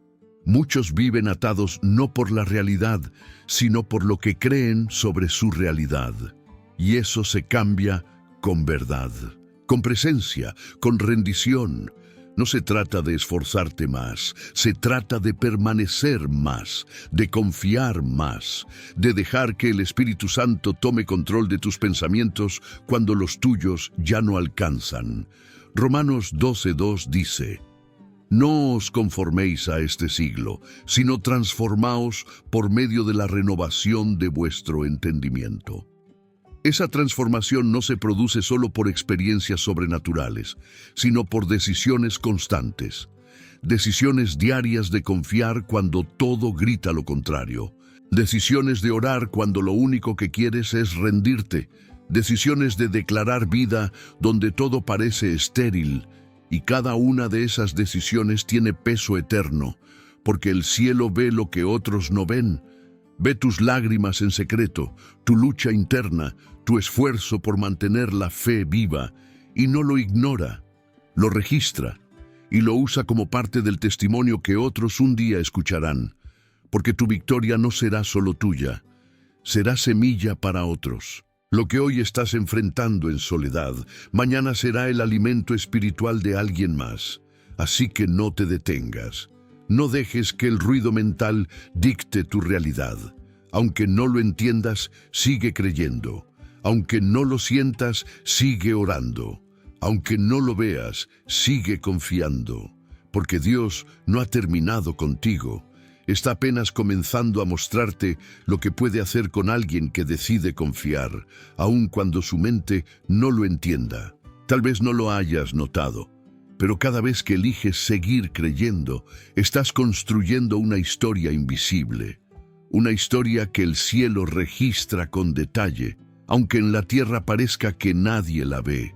Muchos viven atados no por la realidad, sino por lo que creen sobre su realidad. Y eso se cambia con verdad, con presencia, con rendición. No se trata de esforzarte más, se trata de permanecer más, de confiar más, de dejar que el Espíritu Santo tome control de tus pensamientos cuando los tuyos ya no alcanzan. Romanos 12:2 dice: No os conforméis a este siglo, sino transformaos por medio de la renovación de vuestro entendimiento. Esa transformación no se produce solo por experiencias sobrenaturales, sino por decisiones constantes. Decisiones diarias de confiar cuando todo grita lo contrario. Decisiones de orar cuando lo único que quieres es rendirte. Decisiones de declarar vida donde todo parece estéril. Y cada una de esas decisiones tiene peso eterno, porque el cielo ve lo que otros no ven. Ve tus lágrimas en secreto, tu lucha interna, tu esfuerzo por mantener la fe viva, y no lo ignora, lo registra y lo usa como parte del testimonio que otros un día escucharán, porque tu victoria no será solo tuya, será semilla para otros. Lo que hoy estás enfrentando en soledad, mañana será el alimento espiritual de alguien más. Así que no te detengas. No dejes que el ruido mental dicte tu realidad. Aunque no lo entiendas, sigue creyendo. Aunque no lo sientas, sigue orando. Aunque no lo veas, sigue confiando. Porque Dios no ha terminado contigo. Está apenas comenzando a mostrarte lo que puede hacer con alguien que decide confiar, aun cuando su mente no lo entienda. Tal vez no lo hayas notado, pero cada vez que eliges seguir creyendo, estás construyendo una historia invisible. Una historia que el cielo registra con detalle, aunque en la tierra parezca que nadie la ve.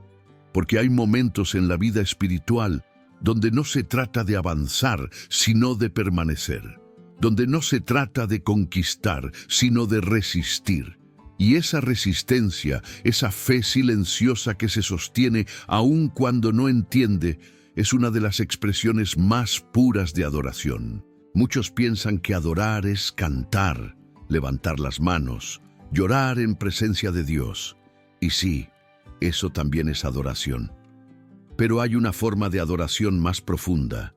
Porque hay momentos en la vida espiritual donde no se trata de avanzar, sino de permanecer. Donde no se trata de conquistar, sino de resistir. Y esa resistencia, esa fe silenciosa que se sostiene aun cuando no entiende, es una de las expresiones más puras de adoración. Muchos piensan que adorar es cantar, levantar las manos, llorar en presencia de Dios. Y sí, eso también es adoración. Pero hay una forma de adoración más profunda.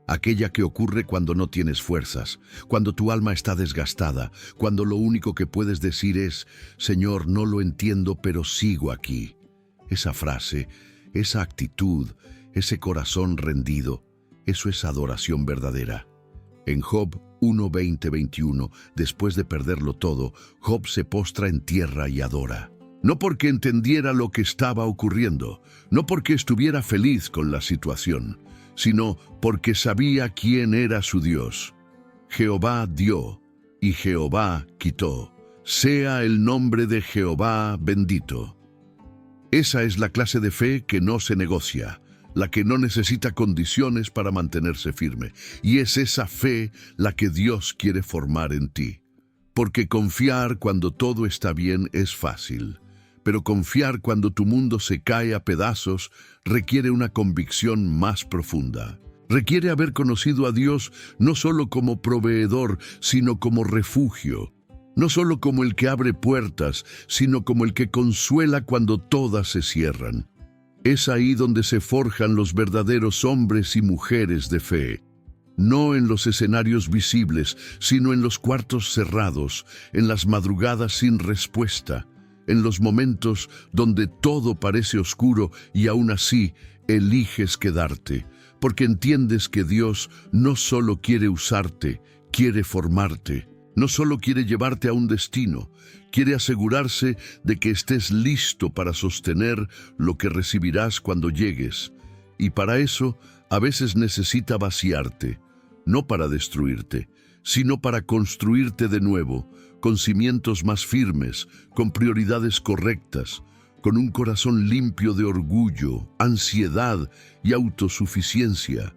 Aquella que ocurre cuando no tienes fuerzas, cuando tu alma está desgastada, cuando lo único que puedes decir es: Señor, no lo entiendo, pero sigo aquí. Esa frase, esa actitud, ese corazón rendido, eso es adoración verdadera. En Job 1:20-21, después de perderlo todo, Job se postra en tierra y adora. No porque entendiera lo que estaba ocurriendo, no porque estuviera feliz con la situación, sino porque sabía quién era su Dios. Jehová dio y Jehová quitó. Sea el nombre de Jehová bendito. Esa es la clase de fe que no se negocia, la que no necesita condiciones para mantenerse firme. Y es esa fe la que Dios quiere formar en ti. Porque confiar cuando todo está bien es fácil. Pero confiar cuando tu mundo se cae a pedazos requiere una convicción más profunda. Requiere haber conocido a Dios no solo como proveedor, sino como refugio. No solo como el que abre puertas, sino como el que consuela cuando todas se cierran. Es ahí donde se forjan los verdaderos hombres y mujeres de fe. No en los escenarios visibles, sino en los cuartos cerrados, en las madrugadas sin respuesta, en los momentos donde todo parece oscuro y aún así eliges quedarte, porque entiendes que Dios no solo quiere usarte, quiere formarte. No solo quiere llevarte a un destino, quiere asegurarse de que estés listo para sostener lo que recibirás cuando llegues. Y para eso, a veces necesita vaciarte, no para destruirte, sino para construirte de nuevo, con cimientos más firmes, con prioridades correctas, con un corazón limpio de orgullo, ansiedad y autosuficiencia.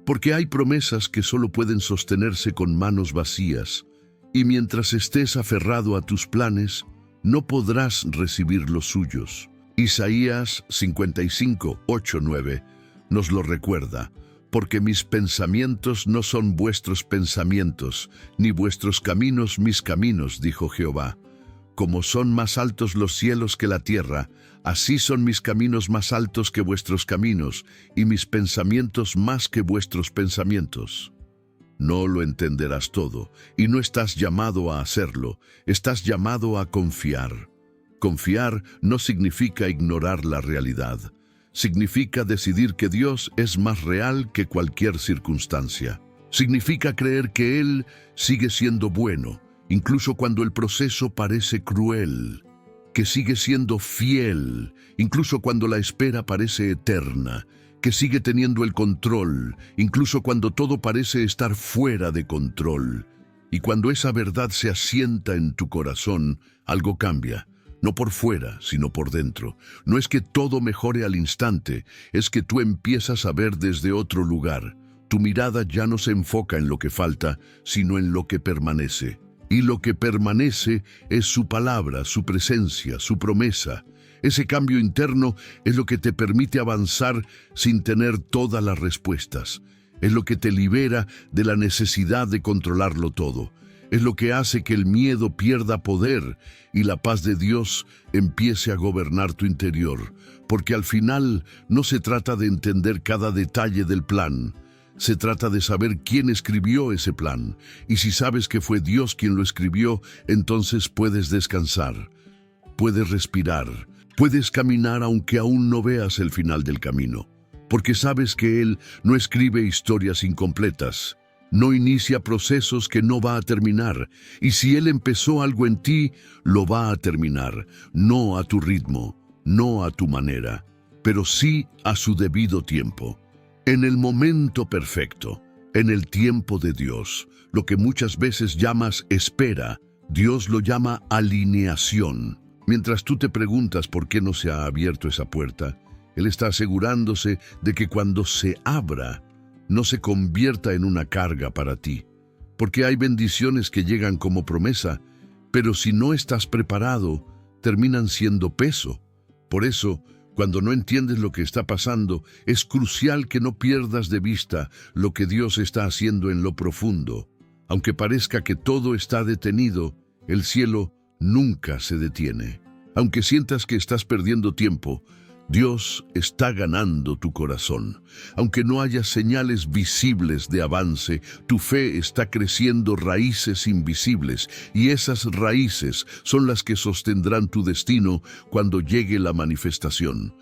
Porque hay promesas que solo pueden sostenerse con manos vacías, y mientras estés aferrado a tus planes, no podrás recibir los suyos. Isaías 55:8-9 nos lo recuerda. Porque mis pensamientos no son vuestros pensamientos, ni vuestros caminos mis caminos, dijo Jehová. Como son más altos los cielos que la tierra, Así son mis caminos más altos que vuestros caminos, y mis pensamientos más que vuestros pensamientos. No lo entenderás todo, y no estás llamado a hacerlo, estás llamado a confiar. Confiar no significa ignorar la realidad. Significa decidir que Dios es más real que cualquier circunstancia. Significa creer que Él sigue siendo bueno, incluso cuando el proceso parece cruel. Que sigue siendo fiel, incluso cuando la espera parece eterna. Que sigue teniendo el control, incluso cuando todo parece estar fuera de control. Y cuando esa verdad se asienta en tu corazón, algo cambia. No por fuera, sino por dentro. No es que todo mejore al instante, es que tú empiezas a ver desde otro lugar. Tu mirada ya no se enfoca en lo que falta, sino en lo que permanece. Y lo que permanece es su palabra, su presencia, su promesa. Ese cambio interno es lo que te permite avanzar sin tener todas las respuestas. Es lo que te libera de la necesidad de controlarlo todo. Es lo que hace que el miedo pierda poder y la paz de Dios empiece a gobernar tu interior. Porque al final no se trata de entender cada detalle del plan. Se trata de saber quién escribió ese plan. Y si sabes que fue Dios quien lo escribió, entonces puedes descansar. Puedes respirar. Puedes caminar aunque aún no veas el final del camino. Porque sabes que Él no escribe historias incompletas. No inicia procesos que no va a terminar. Y si Él empezó algo en ti, lo va a terminar. No a tu ritmo, no a tu manera, pero sí a su debido tiempo. En el momento perfecto, en el tiempo de Dios, lo que muchas veces llamas espera, Dios lo llama alineación. Mientras tú te preguntas por qué no se ha abierto esa puerta, Él está asegurándose de que cuando se abra, no se convierta en una carga para ti. Porque hay bendiciones que llegan como promesa, pero si no estás preparado, terminan siendo peso. Por eso, cuando no entiendes lo que está pasando, es crucial que no pierdas de vista lo que Dios está haciendo en lo profundo. Aunque parezca que todo está detenido, el cielo nunca se detiene. Aunque sientas que estás perdiendo tiempo, Dios está ganando tu corazón. Aunque no haya señales visibles de avance, tu fe está creciendo raíces invisibles, y esas raíces son las que sostendrán tu destino cuando llegue la manifestación.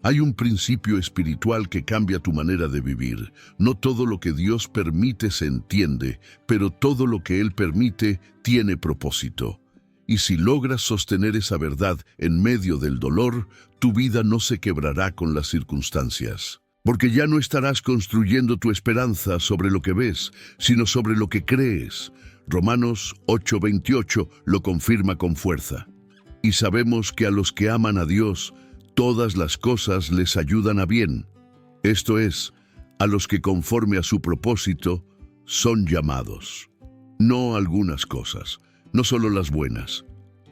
Hay un principio espiritual que cambia tu manera de vivir. No todo lo que Dios permite se entiende, pero todo lo que Él permite tiene propósito. Y si logras sostener esa verdad en medio del dolor, tu vida no se quebrará con las circunstancias. Porque ya no estarás construyendo tu esperanza sobre lo que ves, sino sobre lo que crees. Romanos 8:28 lo confirma con fuerza. Y sabemos que a los que aman a Dios, todas las cosas les ayudan a bien. Esto es, a los que conforme a su propósito son llamados. No algunas cosas. No solo las buenas,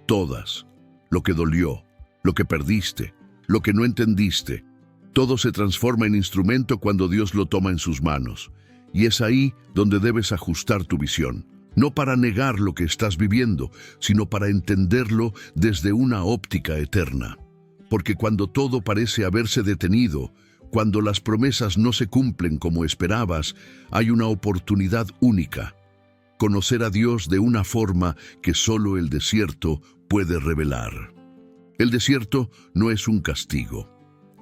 todas. Lo que dolió, lo que perdiste, lo que no entendiste. Todo se transforma en instrumento cuando Dios lo toma en sus manos. Y es ahí donde debes ajustar tu visión. No para negar lo que estás viviendo, sino para entenderlo desde una óptica eterna. Porque cuando todo parece haberse detenido, cuando las promesas no se cumplen como esperabas, hay una oportunidad única. Conocer a Dios de una forma que solo el desierto puede revelar. El desierto no es un castigo,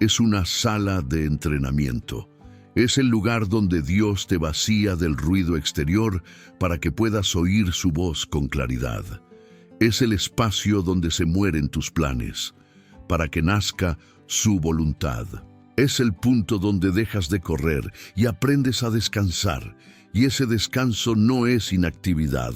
es una sala de entrenamiento. Es el lugar donde Dios te vacía del ruido exterior para que puedas oír su voz con claridad. Es el espacio donde se mueren tus planes, para que nazca su voluntad. Es el punto donde dejas de correr y aprendes a descansar. Y ese descanso no es inactividad,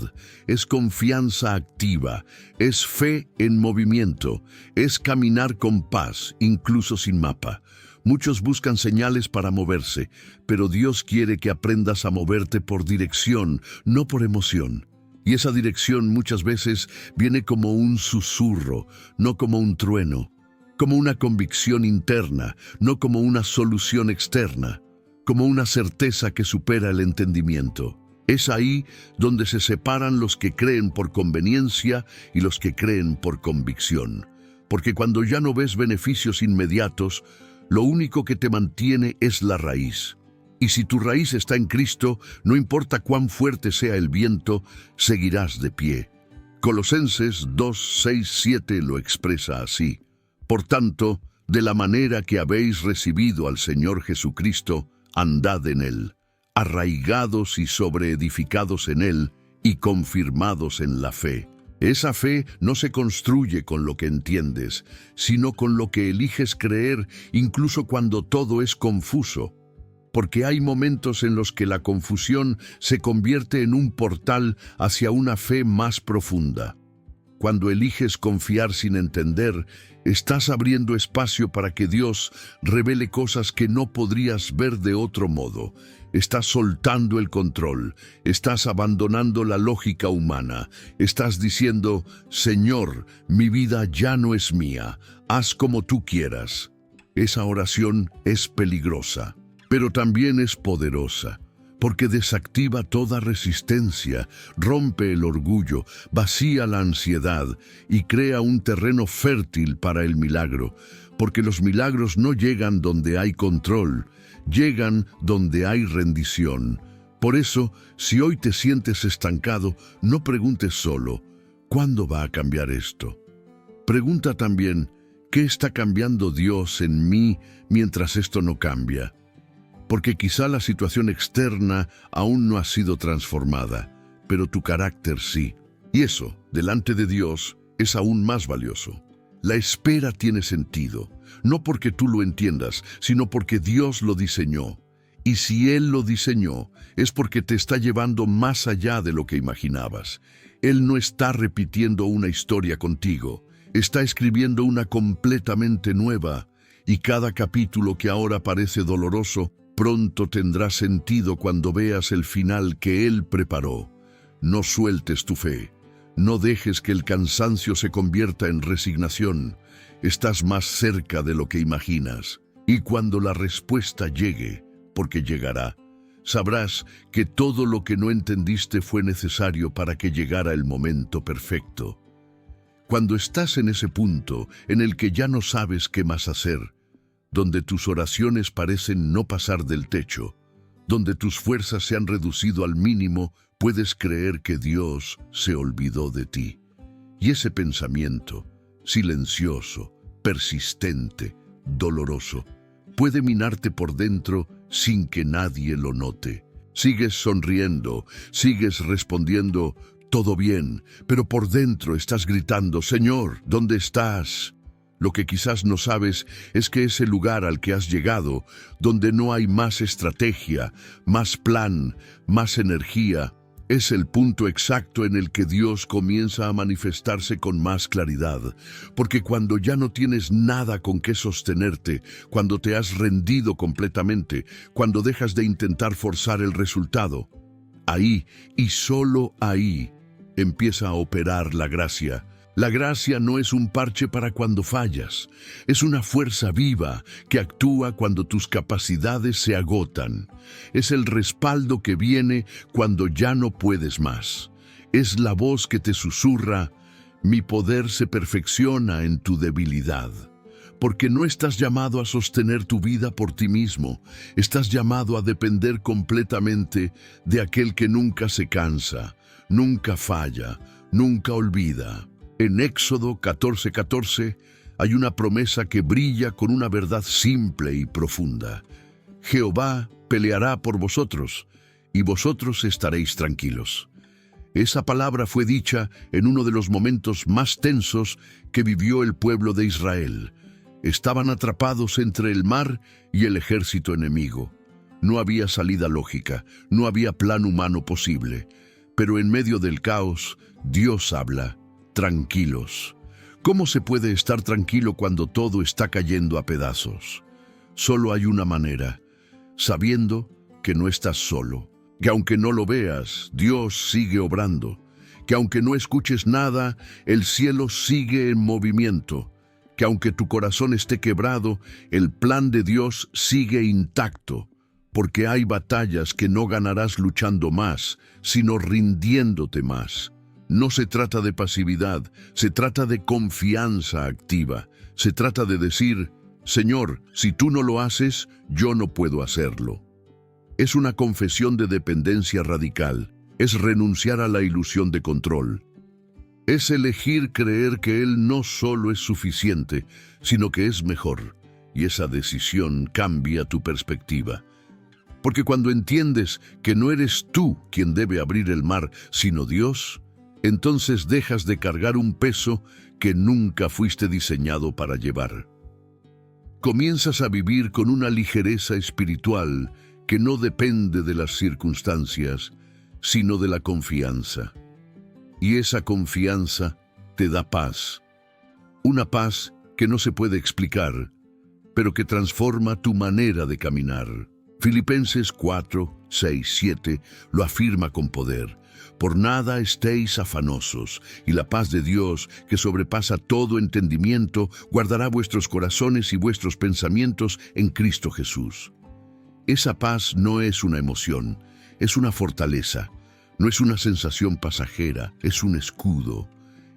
es confianza activa, es fe en movimiento, es caminar con paz, incluso sin mapa. Muchos buscan señales para moverse, pero Dios quiere que aprendas a moverte por dirección, no por emoción. Y esa dirección muchas veces viene como un susurro, no como un trueno, como una convicción interna, no como una solución externa. Como una certeza que supera el entendimiento. Es ahí donde se separan los que creen por conveniencia y los que creen por convicción. porque cuando ya no ves beneficios inmediatos, lo único que te mantiene es la raíz. Y si tu raíz está en Cristo, no importa cuán fuerte sea el viento, seguirás de pie. Colosenses 2, 6, 7 lo expresa así. Por tanto, de la manera que habéis recibido al Señor Jesucristo, andad en Él, arraigados y sobreedificados en Él y confirmados en la fe. Esa fe no se construye con lo que entiendes, sino con lo que eliges creer incluso cuando todo es confuso. Porque hay momentos en los que la confusión se convierte en un portal hacia una fe más profunda. Cuando eliges confiar sin entender, estás abriendo espacio para que Dios revele cosas que no podrías ver de otro modo. Estás soltando el control, estás abandonando la lógica humana, estás diciendo, Señor, mi vida ya no es mía, haz como tú quieras. Esa oración es peligrosa, pero también es poderosa, porque desactiva toda resistencia, rompe el orgullo, vacía la ansiedad y crea un terreno fértil para el milagro, porque los milagros no llegan donde hay control, llegan donde hay rendición. Por eso, si hoy te sientes estancado, no preguntes solo, ¿cuándo va a cambiar esto? Pregunta también, ¿qué está cambiando Dios en mí mientras esto no cambia? Porque quizá la situación externa aún no ha sido transformada, pero tu carácter sí. Y eso, delante de Dios, es aún más valioso. La espera tiene sentido, no porque tú lo entiendas, sino porque Dios lo diseñó. Y si Él lo diseñó, es porque te está llevando más allá de lo que imaginabas. Él no está repitiendo una historia contigo, está escribiendo una completamente nueva. Y cada capítulo que ahora parece doloroso, pronto tendrá sentido cuando veas el final que Él preparó. No sueltes tu fe. No dejes que el cansancio se convierta en resignación. Estás más cerca de lo que imaginas. Y cuando la respuesta llegue, porque llegará, sabrás que todo lo que no entendiste fue necesario para que llegara el momento perfecto. Cuando estás en ese punto en el que ya no sabes qué más hacer, donde tus oraciones parecen no pasar del techo, donde tus fuerzas se han reducido al mínimo, puedes creer que Dios se olvidó de ti. Y ese pensamiento, silencioso, persistente, doloroso, puede minarte por dentro sin que nadie lo note. Sigues sonriendo, sigues respondiendo, todo bien, pero por dentro estás gritando, Señor, ¿dónde estás? Lo que quizás no sabes es que ese lugar al que has llegado, donde no hay más estrategia, más plan, más energía, es el punto exacto en el que Dios comienza a manifestarse con más claridad. Porque cuando ya no tienes nada con qué sostenerte, cuando te has rendido completamente, cuando dejas de intentar forzar el resultado, ahí y solo ahí empieza a operar la gracia. La gracia no es un parche para cuando fallas, es una fuerza viva que actúa cuando tus capacidades se agotan. Es el respaldo que viene cuando ya no puedes más. Es la voz que te susurra, mi poder se perfecciona en tu debilidad. Porque no estás llamado a sostener tu vida por ti mismo, estás llamado a depender completamente de aquel que nunca se cansa, nunca falla, nunca olvida. En Éxodo 14:14 hay una promesa que brilla con una verdad simple y profunda. Jehová peleará por vosotros, y vosotros estaréis tranquilos. Esa palabra fue dicha en uno de los momentos más tensos que vivió el pueblo de Israel. Estaban atrapados entre el mar y el ejército enemigo. No había salida lógica, no había plan humano posible. Pero en medio del caos, Dios habla. Tranquilos. ¿Cómo se puede estar tranquilo cuando todo está cayendo a pedazos? Solo hay una manera, sabiendo que no estás solo, que aunque no lo veas, Dios sigue obrando, que aunque no escuches nada, el cielo sigue en movimiento, que aunque tu corazón esté quebrado, el plan de Dios sigue intacto, porque hay batallas que no ganarás luchando más, sino rindiéndote más. No se trata de pasividad, se trata de confianza activa. Se trata de decir, Señor, si tú no lo haces, yo no puedo hacerlo. Es una confesión de dependencia radical, es renunciar a la ilusión de control. Es elegir creer que Él no solo es suficiente, sino que es mejor, y esa decisión cambia tu perspectiva. Porque cuando entiendes que no eres tú quien debe abrir el mar, sino Dios, entonces dejas de cargar un peso que nunca fuiste diseñado para llevar. Comienzas a vivir con una ligereza espiritual que no depende de las circunstancias, sino de la confianza. Y esa confianza te da paz. Una paz que no se puede explicar, pero que transforma tu manera de caminar. Filipenses 4, 6, 7 lo afirma con poder. Por nada estéis afanosos, y la paz de Dios, que sobrepasa todo entendimiento, guardará vuestros corazones y vuestros pensamientos en Cristo Jesús. Esa paz no es una emoción, es una fortaleza. No es una sensación pasajera, es un escudo.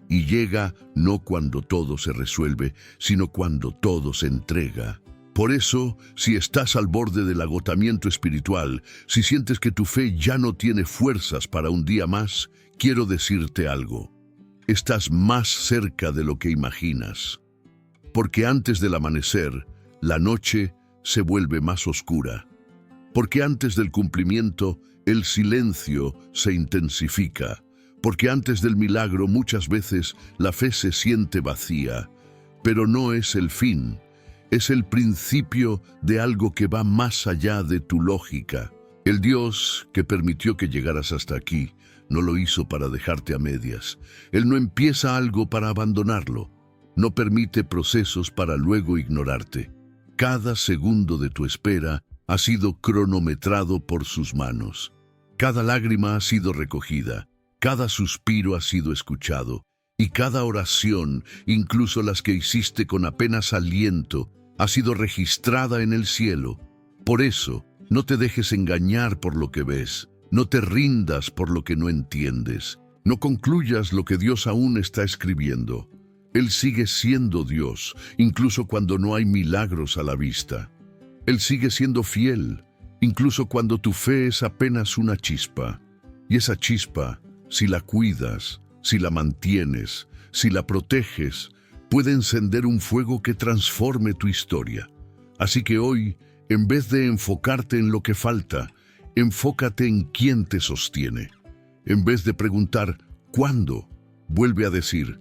Y llega no cuando todo se resuelve, sino cuando todo se entrega. Por eso, si estás al borde del agotamiento espiritual, si sientes que tu fe ya no tiene fuerzas para un día más, quiero decirte algo. Estás más cerca de lo que imaginas. Porque antes del amanecer, la noche se vuelve más oscura. Porque antes del cumplimiento, el silencio se intensifica. Porque antes del milagro muchas veces la fe se siente vacía. Pero no es el fin. Es el principio de algo que va más allá de tu lógica. El Dios que permitió que llegaras hasta aquí no lo hizo para dejarte a medias. Él no empieza algo para abandonarlo. No permite procesos para luego ignorarte. Cada segundo de tu espera ha sido cronometrado por sus manos. Cada lágrima ha sido recogida, cada suspiro ha sido escuchado, y cada oración, incluso las que hiciste con apenas aliento, ha sido registrada en el cielo. Por eso, no te dejes engañar por lo que ves, no te rindas por lo que no entiendes, no concluyas lo que Dios aún está escribiendo. Él sigue siendo Dios, incluso cuando no hay milagros a la vista. Él sigue siendo fiel, incluso cuando tu fe es apenas una chispa. Y esa chispa, si la cuidas, si la mantienes, si la proteges, puede encender un fuego que transforme tu historia. Así que hoy, en vez de enfocarte en lo que falta, enfócate en quién te sostiene. En vez de preguntar ¿cuándo?, vuelve a decir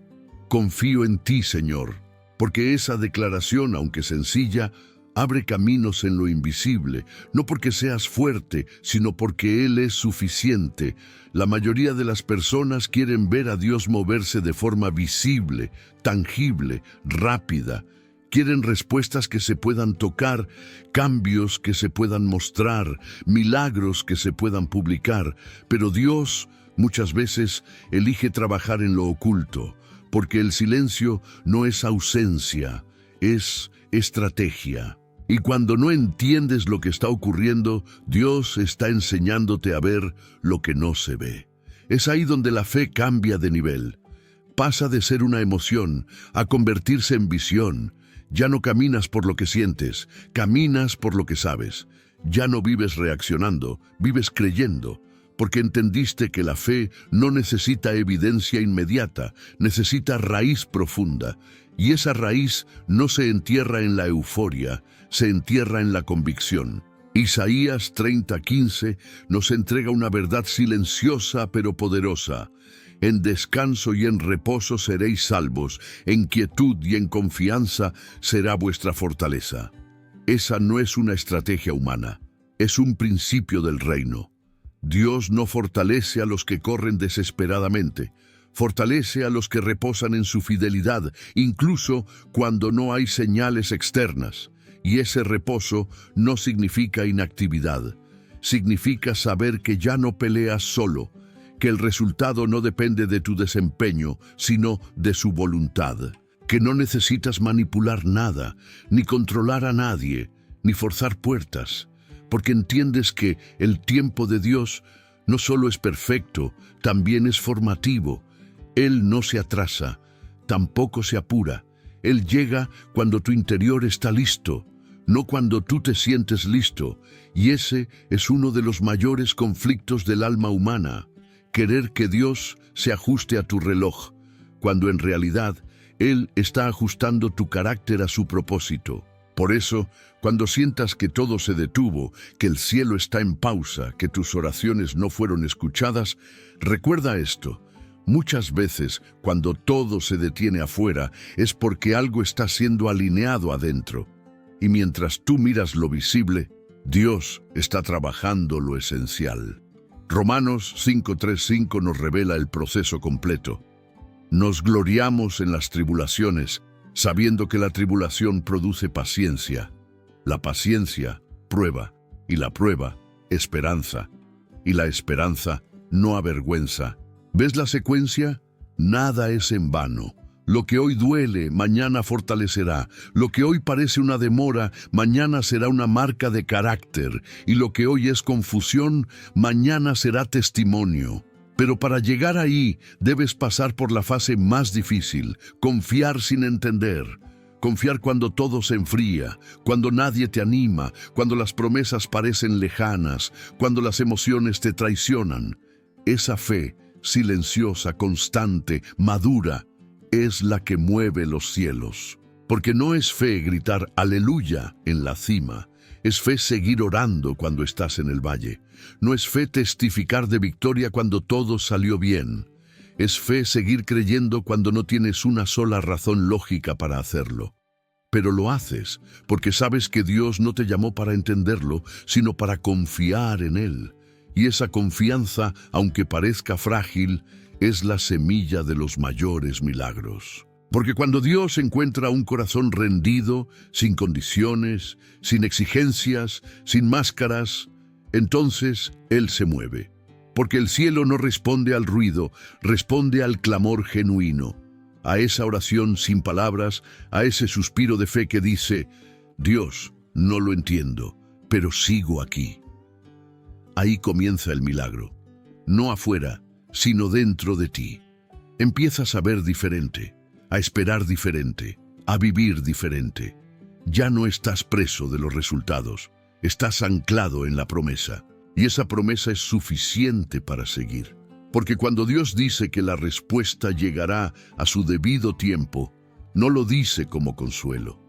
confío en ti, Señor, porque esa declaración, aunque sencilla, abre caminos en lo invisible, no porque seas fuerte, sino porque Él es suficiente. La mayoría de las personas quieren ver a Dios moverse de forma visible, tangible, rápida. Quieren respuestas que se puedan tocar, cambios que se puedan mostrar, milagros que se puedan publicar. Pero Dios muchas veces elige trabajar en lo oculto, porque el silencio no es ausencia, es estrategia. Y cuando no entiendes lo que está ocurriendo, Dios está enseñándote a ver lo que no se ve. Es ahí donde la fe cambia de nivel. Pasa de ser una emoción a convertirse en visión. Ya no caminas por lo que sientes, caminas por lo que sabes. Ya no vives reaccionando, vives creyendo, porque entendiste que la fe no necesita evidencia inmediata, necesita raíz profunda. Y esa raíz no se entierra en la euforia, se entierra en la convicción. Isaías 30:15 nos entrega una verdad silenciosa pero poderosa. En descanso y en reposo seréis salvos, en quietud y en confianza será vuestra fortaleza. Esa no es una estrategia humana, es un principio del reino. Dios no fortalece a los que corren desesperadamente, fortalece a los que reposan en su fidelidad, incluso cuando no hay señales externas. Y ese reposo no significa inactividad, significa saber que ya no peleas solo, que el resultado no depende de tu desempeño, sino de su voluntad, que no necesitas manipular nada, ni controlar a nadie, ni forzar puertas, porque entiendes que el tiempo de Dios no solo es perfecto, también es formativo, Él no se atrasa, tampoco se apura. Él llega cuando tu interior está listo, no cuando tú te sientes listo. Y ese es uno de los mayores conflictos del alma humana, querer que Dios se ajuste a tu reloj, cuando en realidad Él está ajustando tu carácter a su propósito. Por eso, cuando sientas que todo se detuvo, que el cielo está en pausa, que tus oraciones no fueron escuchadas, recuerda esto. Muchas veces, cuando todo se detiene afuera, es porque algo está siendo alineado adentro. Y mientras tú miras lo visible, Dios está trabajando lo esencial. Romanos 5:3-5 nos revela el proceso completo. Nos gloriamos en las tribulaciones, sabiendo que la tribulación produce paciencia. La paciencia, prueba, y la prueba, esperanza. Y la esperanza no avergüenza. ¿Ves la secuencia? Nada es en vano. Lo que hoy duele, mañana fortalecerá. Lo que hoy parece una demora, mañana será una marca de carácter. Y lo que hoy es confusión, mañana será testimonio. Pero para llegar ahí, debes pasar por la fase más difícil, confiar sin entender. Confiar cuando todo se enfría, cuando nadie te anima, cuando las promesas parecen lejanas, cuando las emociones te traicionan. Esa fe, silenciosa, constante, madura, es la que mueve los cielos. Porque no es fe gritar aleluya en la cima, es fe seguir orando cuando estás en el valle. No es fe testificar de victoria cuando todo salió bien. Es fe seguir creyendo cuando no tienes una sola razón lógica para hacerlo. Pero lo haces porque sabes que Dios no te llamó para entenderlo, sino para confiar en Él. Y esa confianza, aunque parezca frágil, es la semilla de los mayores milagros. Porque cuando Dios encuentra un corazón rendido, sin condiciones, sin exigencias, sin máscaras, entonces Él se mueve. Porque el cielo no responde al ruido, responde al clamor genuino, a esa oración sin palabras, a ese suspiro de fe que dice: Dios, no lo entiendo, pero sigo aquí. Ahí comienza el milagro, no afuera, sino dentro de ti. Empiezas a ver diferente, a esperar diferente, a vivir diferente. Ya no estás preso de los resultados, estás anclado en la promesa. Y esa promesa es suficiente para seguir. Porque cuando Dios dice que la respuesta llegará a su debido tiempo, no lo dice como consuelo,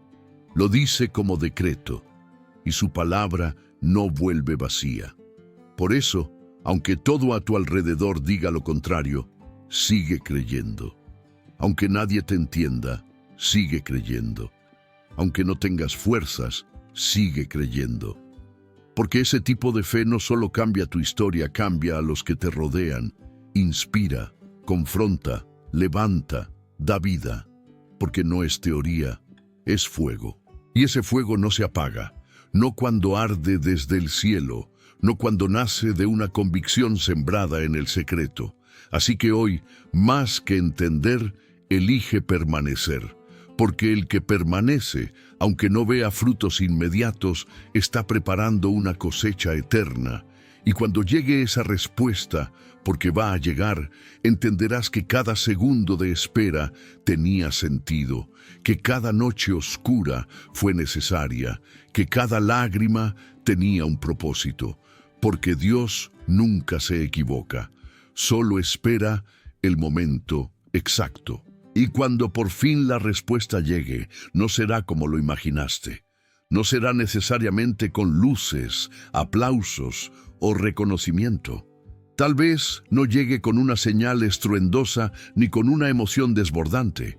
lo dice como decreto, y su palabra no vuelve vacía. Por eso, aunque todo a tu alrededor diga lo contrario, sigue creyendo. Aunque nadie te entienda, sigue creyendo. Aunque no tengas fuerzas, sigue creyendo. Porque ese tipo de fe no solo cambia tu historia, cambia a los que te rodean, inspira, confronta, levanta, da vida. Porque no es teoría, es fuego. Y ese fuego no se apaga, no cuando arde desde el cielo, no cuando nace de una convicción sembrada en el secreto. Así que hoy, más que entender, elige permanecer. Porque el que permanece, aunque no vea frutos inmediatos, está preparando una cosecha eterna. Y cuando llegue esa respuesta, porque va a llegar, entenderás que cada segundo de espera tenía sentido, que cada noche oscura fue necesaria, que cada lágrima tenía un propósito. Porque Dios nunca se equivoca, solo espera el momento exacto. Y cuando por fin la respuesta llegue, no será como lo imaginaste. No será necesariamente con luces, aplausos o reconocimiento. Tal vez no llegue con una señal estruendosa ni con una emoción desbordante.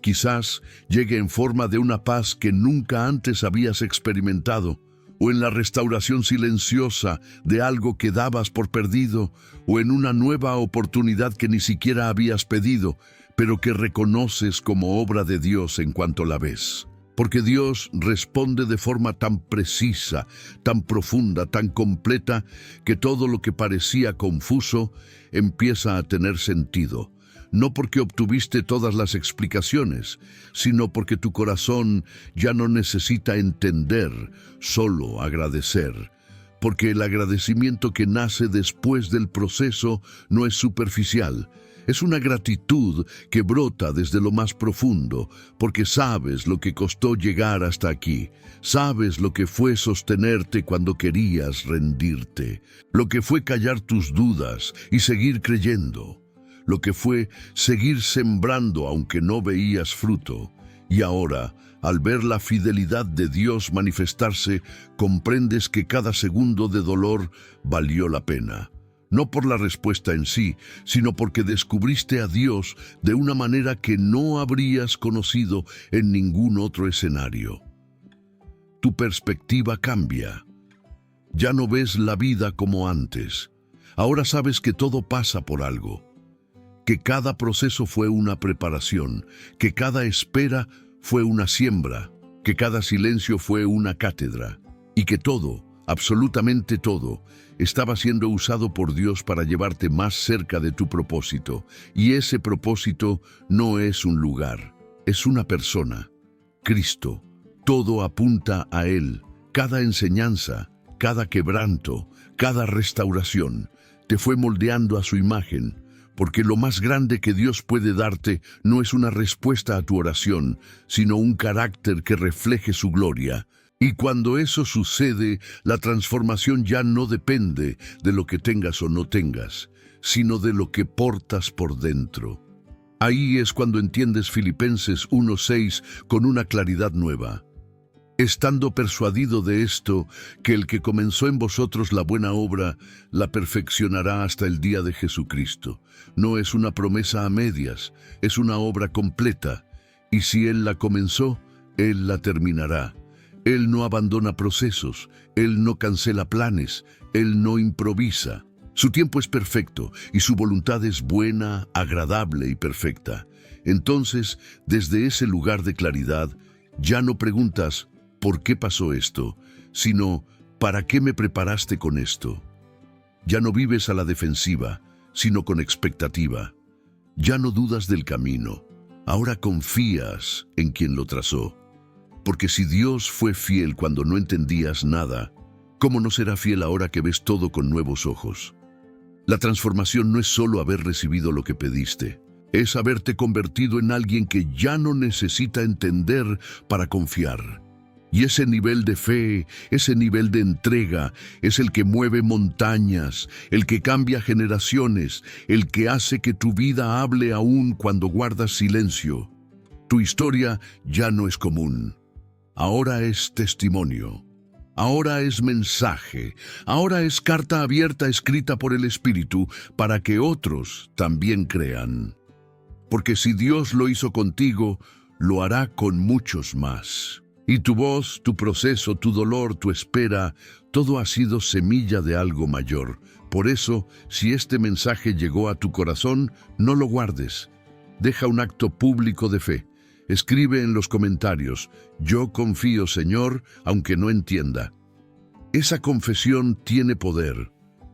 Quizás llegue en forma de una paz que nunca antes habías experimentado, o en la restauración silenciosa de algo que dabas por perdido, o en una nueva oportunidad que ni siquiera habías pedido, pero que reconoces como obra de Dios en cuanto la ves. Porque Dios responde de forma tan precisa, tan profunda, tan completa, que todo lo que parecía confuso empieza a tener sentido. No porque obtuviste todas las explicaciones, sino porque tu corazón ya no necesita entender, solo agradecer. Porque el agradecimiento que nace después del proceso no es superficial. Es una gratitud que brota desde lo más profundo, porque sabes lo que costó llegar hasta aquí. Sabes lo que fue sostenerte cuando querías rendirte, lo que fue callar tus dudas y seguir creyendo, lo que fue seguir sembrando aunque no veías fruto. Y ahora, al ver la fidelidad de Dios manifestarse, comprendes que cada segundo de dolor valió la pena. No por la respuesta en sí, sino porque descubriste a Dios de una manera que no habrías conocido en ningún otro escenario. Tu perspectiva cambia. Ya no ves la vida como antes. Ahora sabes que todo pasa por algo, que cada proceso fue una preparación, que cada espera fue una siembra, que cada silencio fue una cátedra, y que todo, absolutamente todo, estaba siendo usado por Dios para llevarte más cerca de tu propósito. Y ese propósito no es un lugar, es una persona, Cristo. Todo apunta a Él. Cada enseñanza, cada quebranto, cada restauración, te fue moldeando a su imagen, porque lo más grande que Dios puede darte no es una respuesta a tu oración, sino un carácter que refleje su gloria. Y cuando eso sucede, la transformación ya no depende de lo que tengas o no tengas, sino de lo que portas por dentro. Ahí es cuando entiendes Filipenses 1:6 con una claridad nueva. Estando persuadido de esto, que el que comenzó en vosotros la buena obra, la perfeccionará hasta el día de Jesucristo. No es una promesa a medias, es una obra completa. Y si Él la comenzó, Él la terminará. Él no abandona procesos, Él no cancela planes, Él no improvisa. Su tiempo es perfecto y su voluntad es buena, agradable y perfecta. Entonces, desde ese lugar de claridad, ya no preguntas ¿por qué pasó esto?, sino ¿para qué me preparaste con esto? Ya no vives a la defensiva, sino con expectativa. Ya no dudas del camino, ahora confías en quien lo trazó. Porque si Dios fue fiel cuando no entendías nada, ¿cómo no será fiel ahora que ves todo con nuevos ojos? La transformación no es solo haber recibido lo que pediste, es haberte convertido en alguien que ya no necesita entender para confiar. Y ese nivel de fe, ese nivel de entrega, es el que mueve montañas, el que cambia generaciones, el que hace que tu vida hable aún cuando guardas silencio. Tu historia ya no es común. Ahora es testimonio. Ahora es mensaje. Ahora es carta abierta escrita por el Espíritu para que otros también crean. Porque si Dios lo hizo contigo, lo hará con muchos más. Y tu voz, tu proceso, tu dolor, tu espera, todo ha sido semilla de algo mayor. Por eso, si este mensaje llegó a tu corazón, no lo guardes. Deja un acto público de fe. Escribe en los comentarios, yo confío, Señor, aunque no entienda. Esa confesión tiene poder,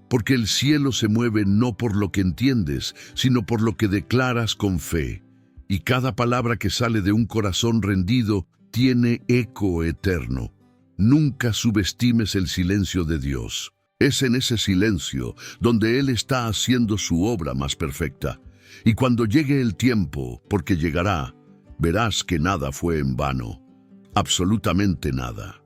porque el cielo se mueve no por lo que entiendes, sino por lo que declaras con fe. Y cada palabra que sale de un corazón rendido tiene eco eterno. Nunca subestimes el silencio de Dios. Es en ese silencio donde Él está haciendo su obra más perfecta. Y cuando llegue el tiempo, porque llegará, verás que nada fue en vano. Absolutamente nada.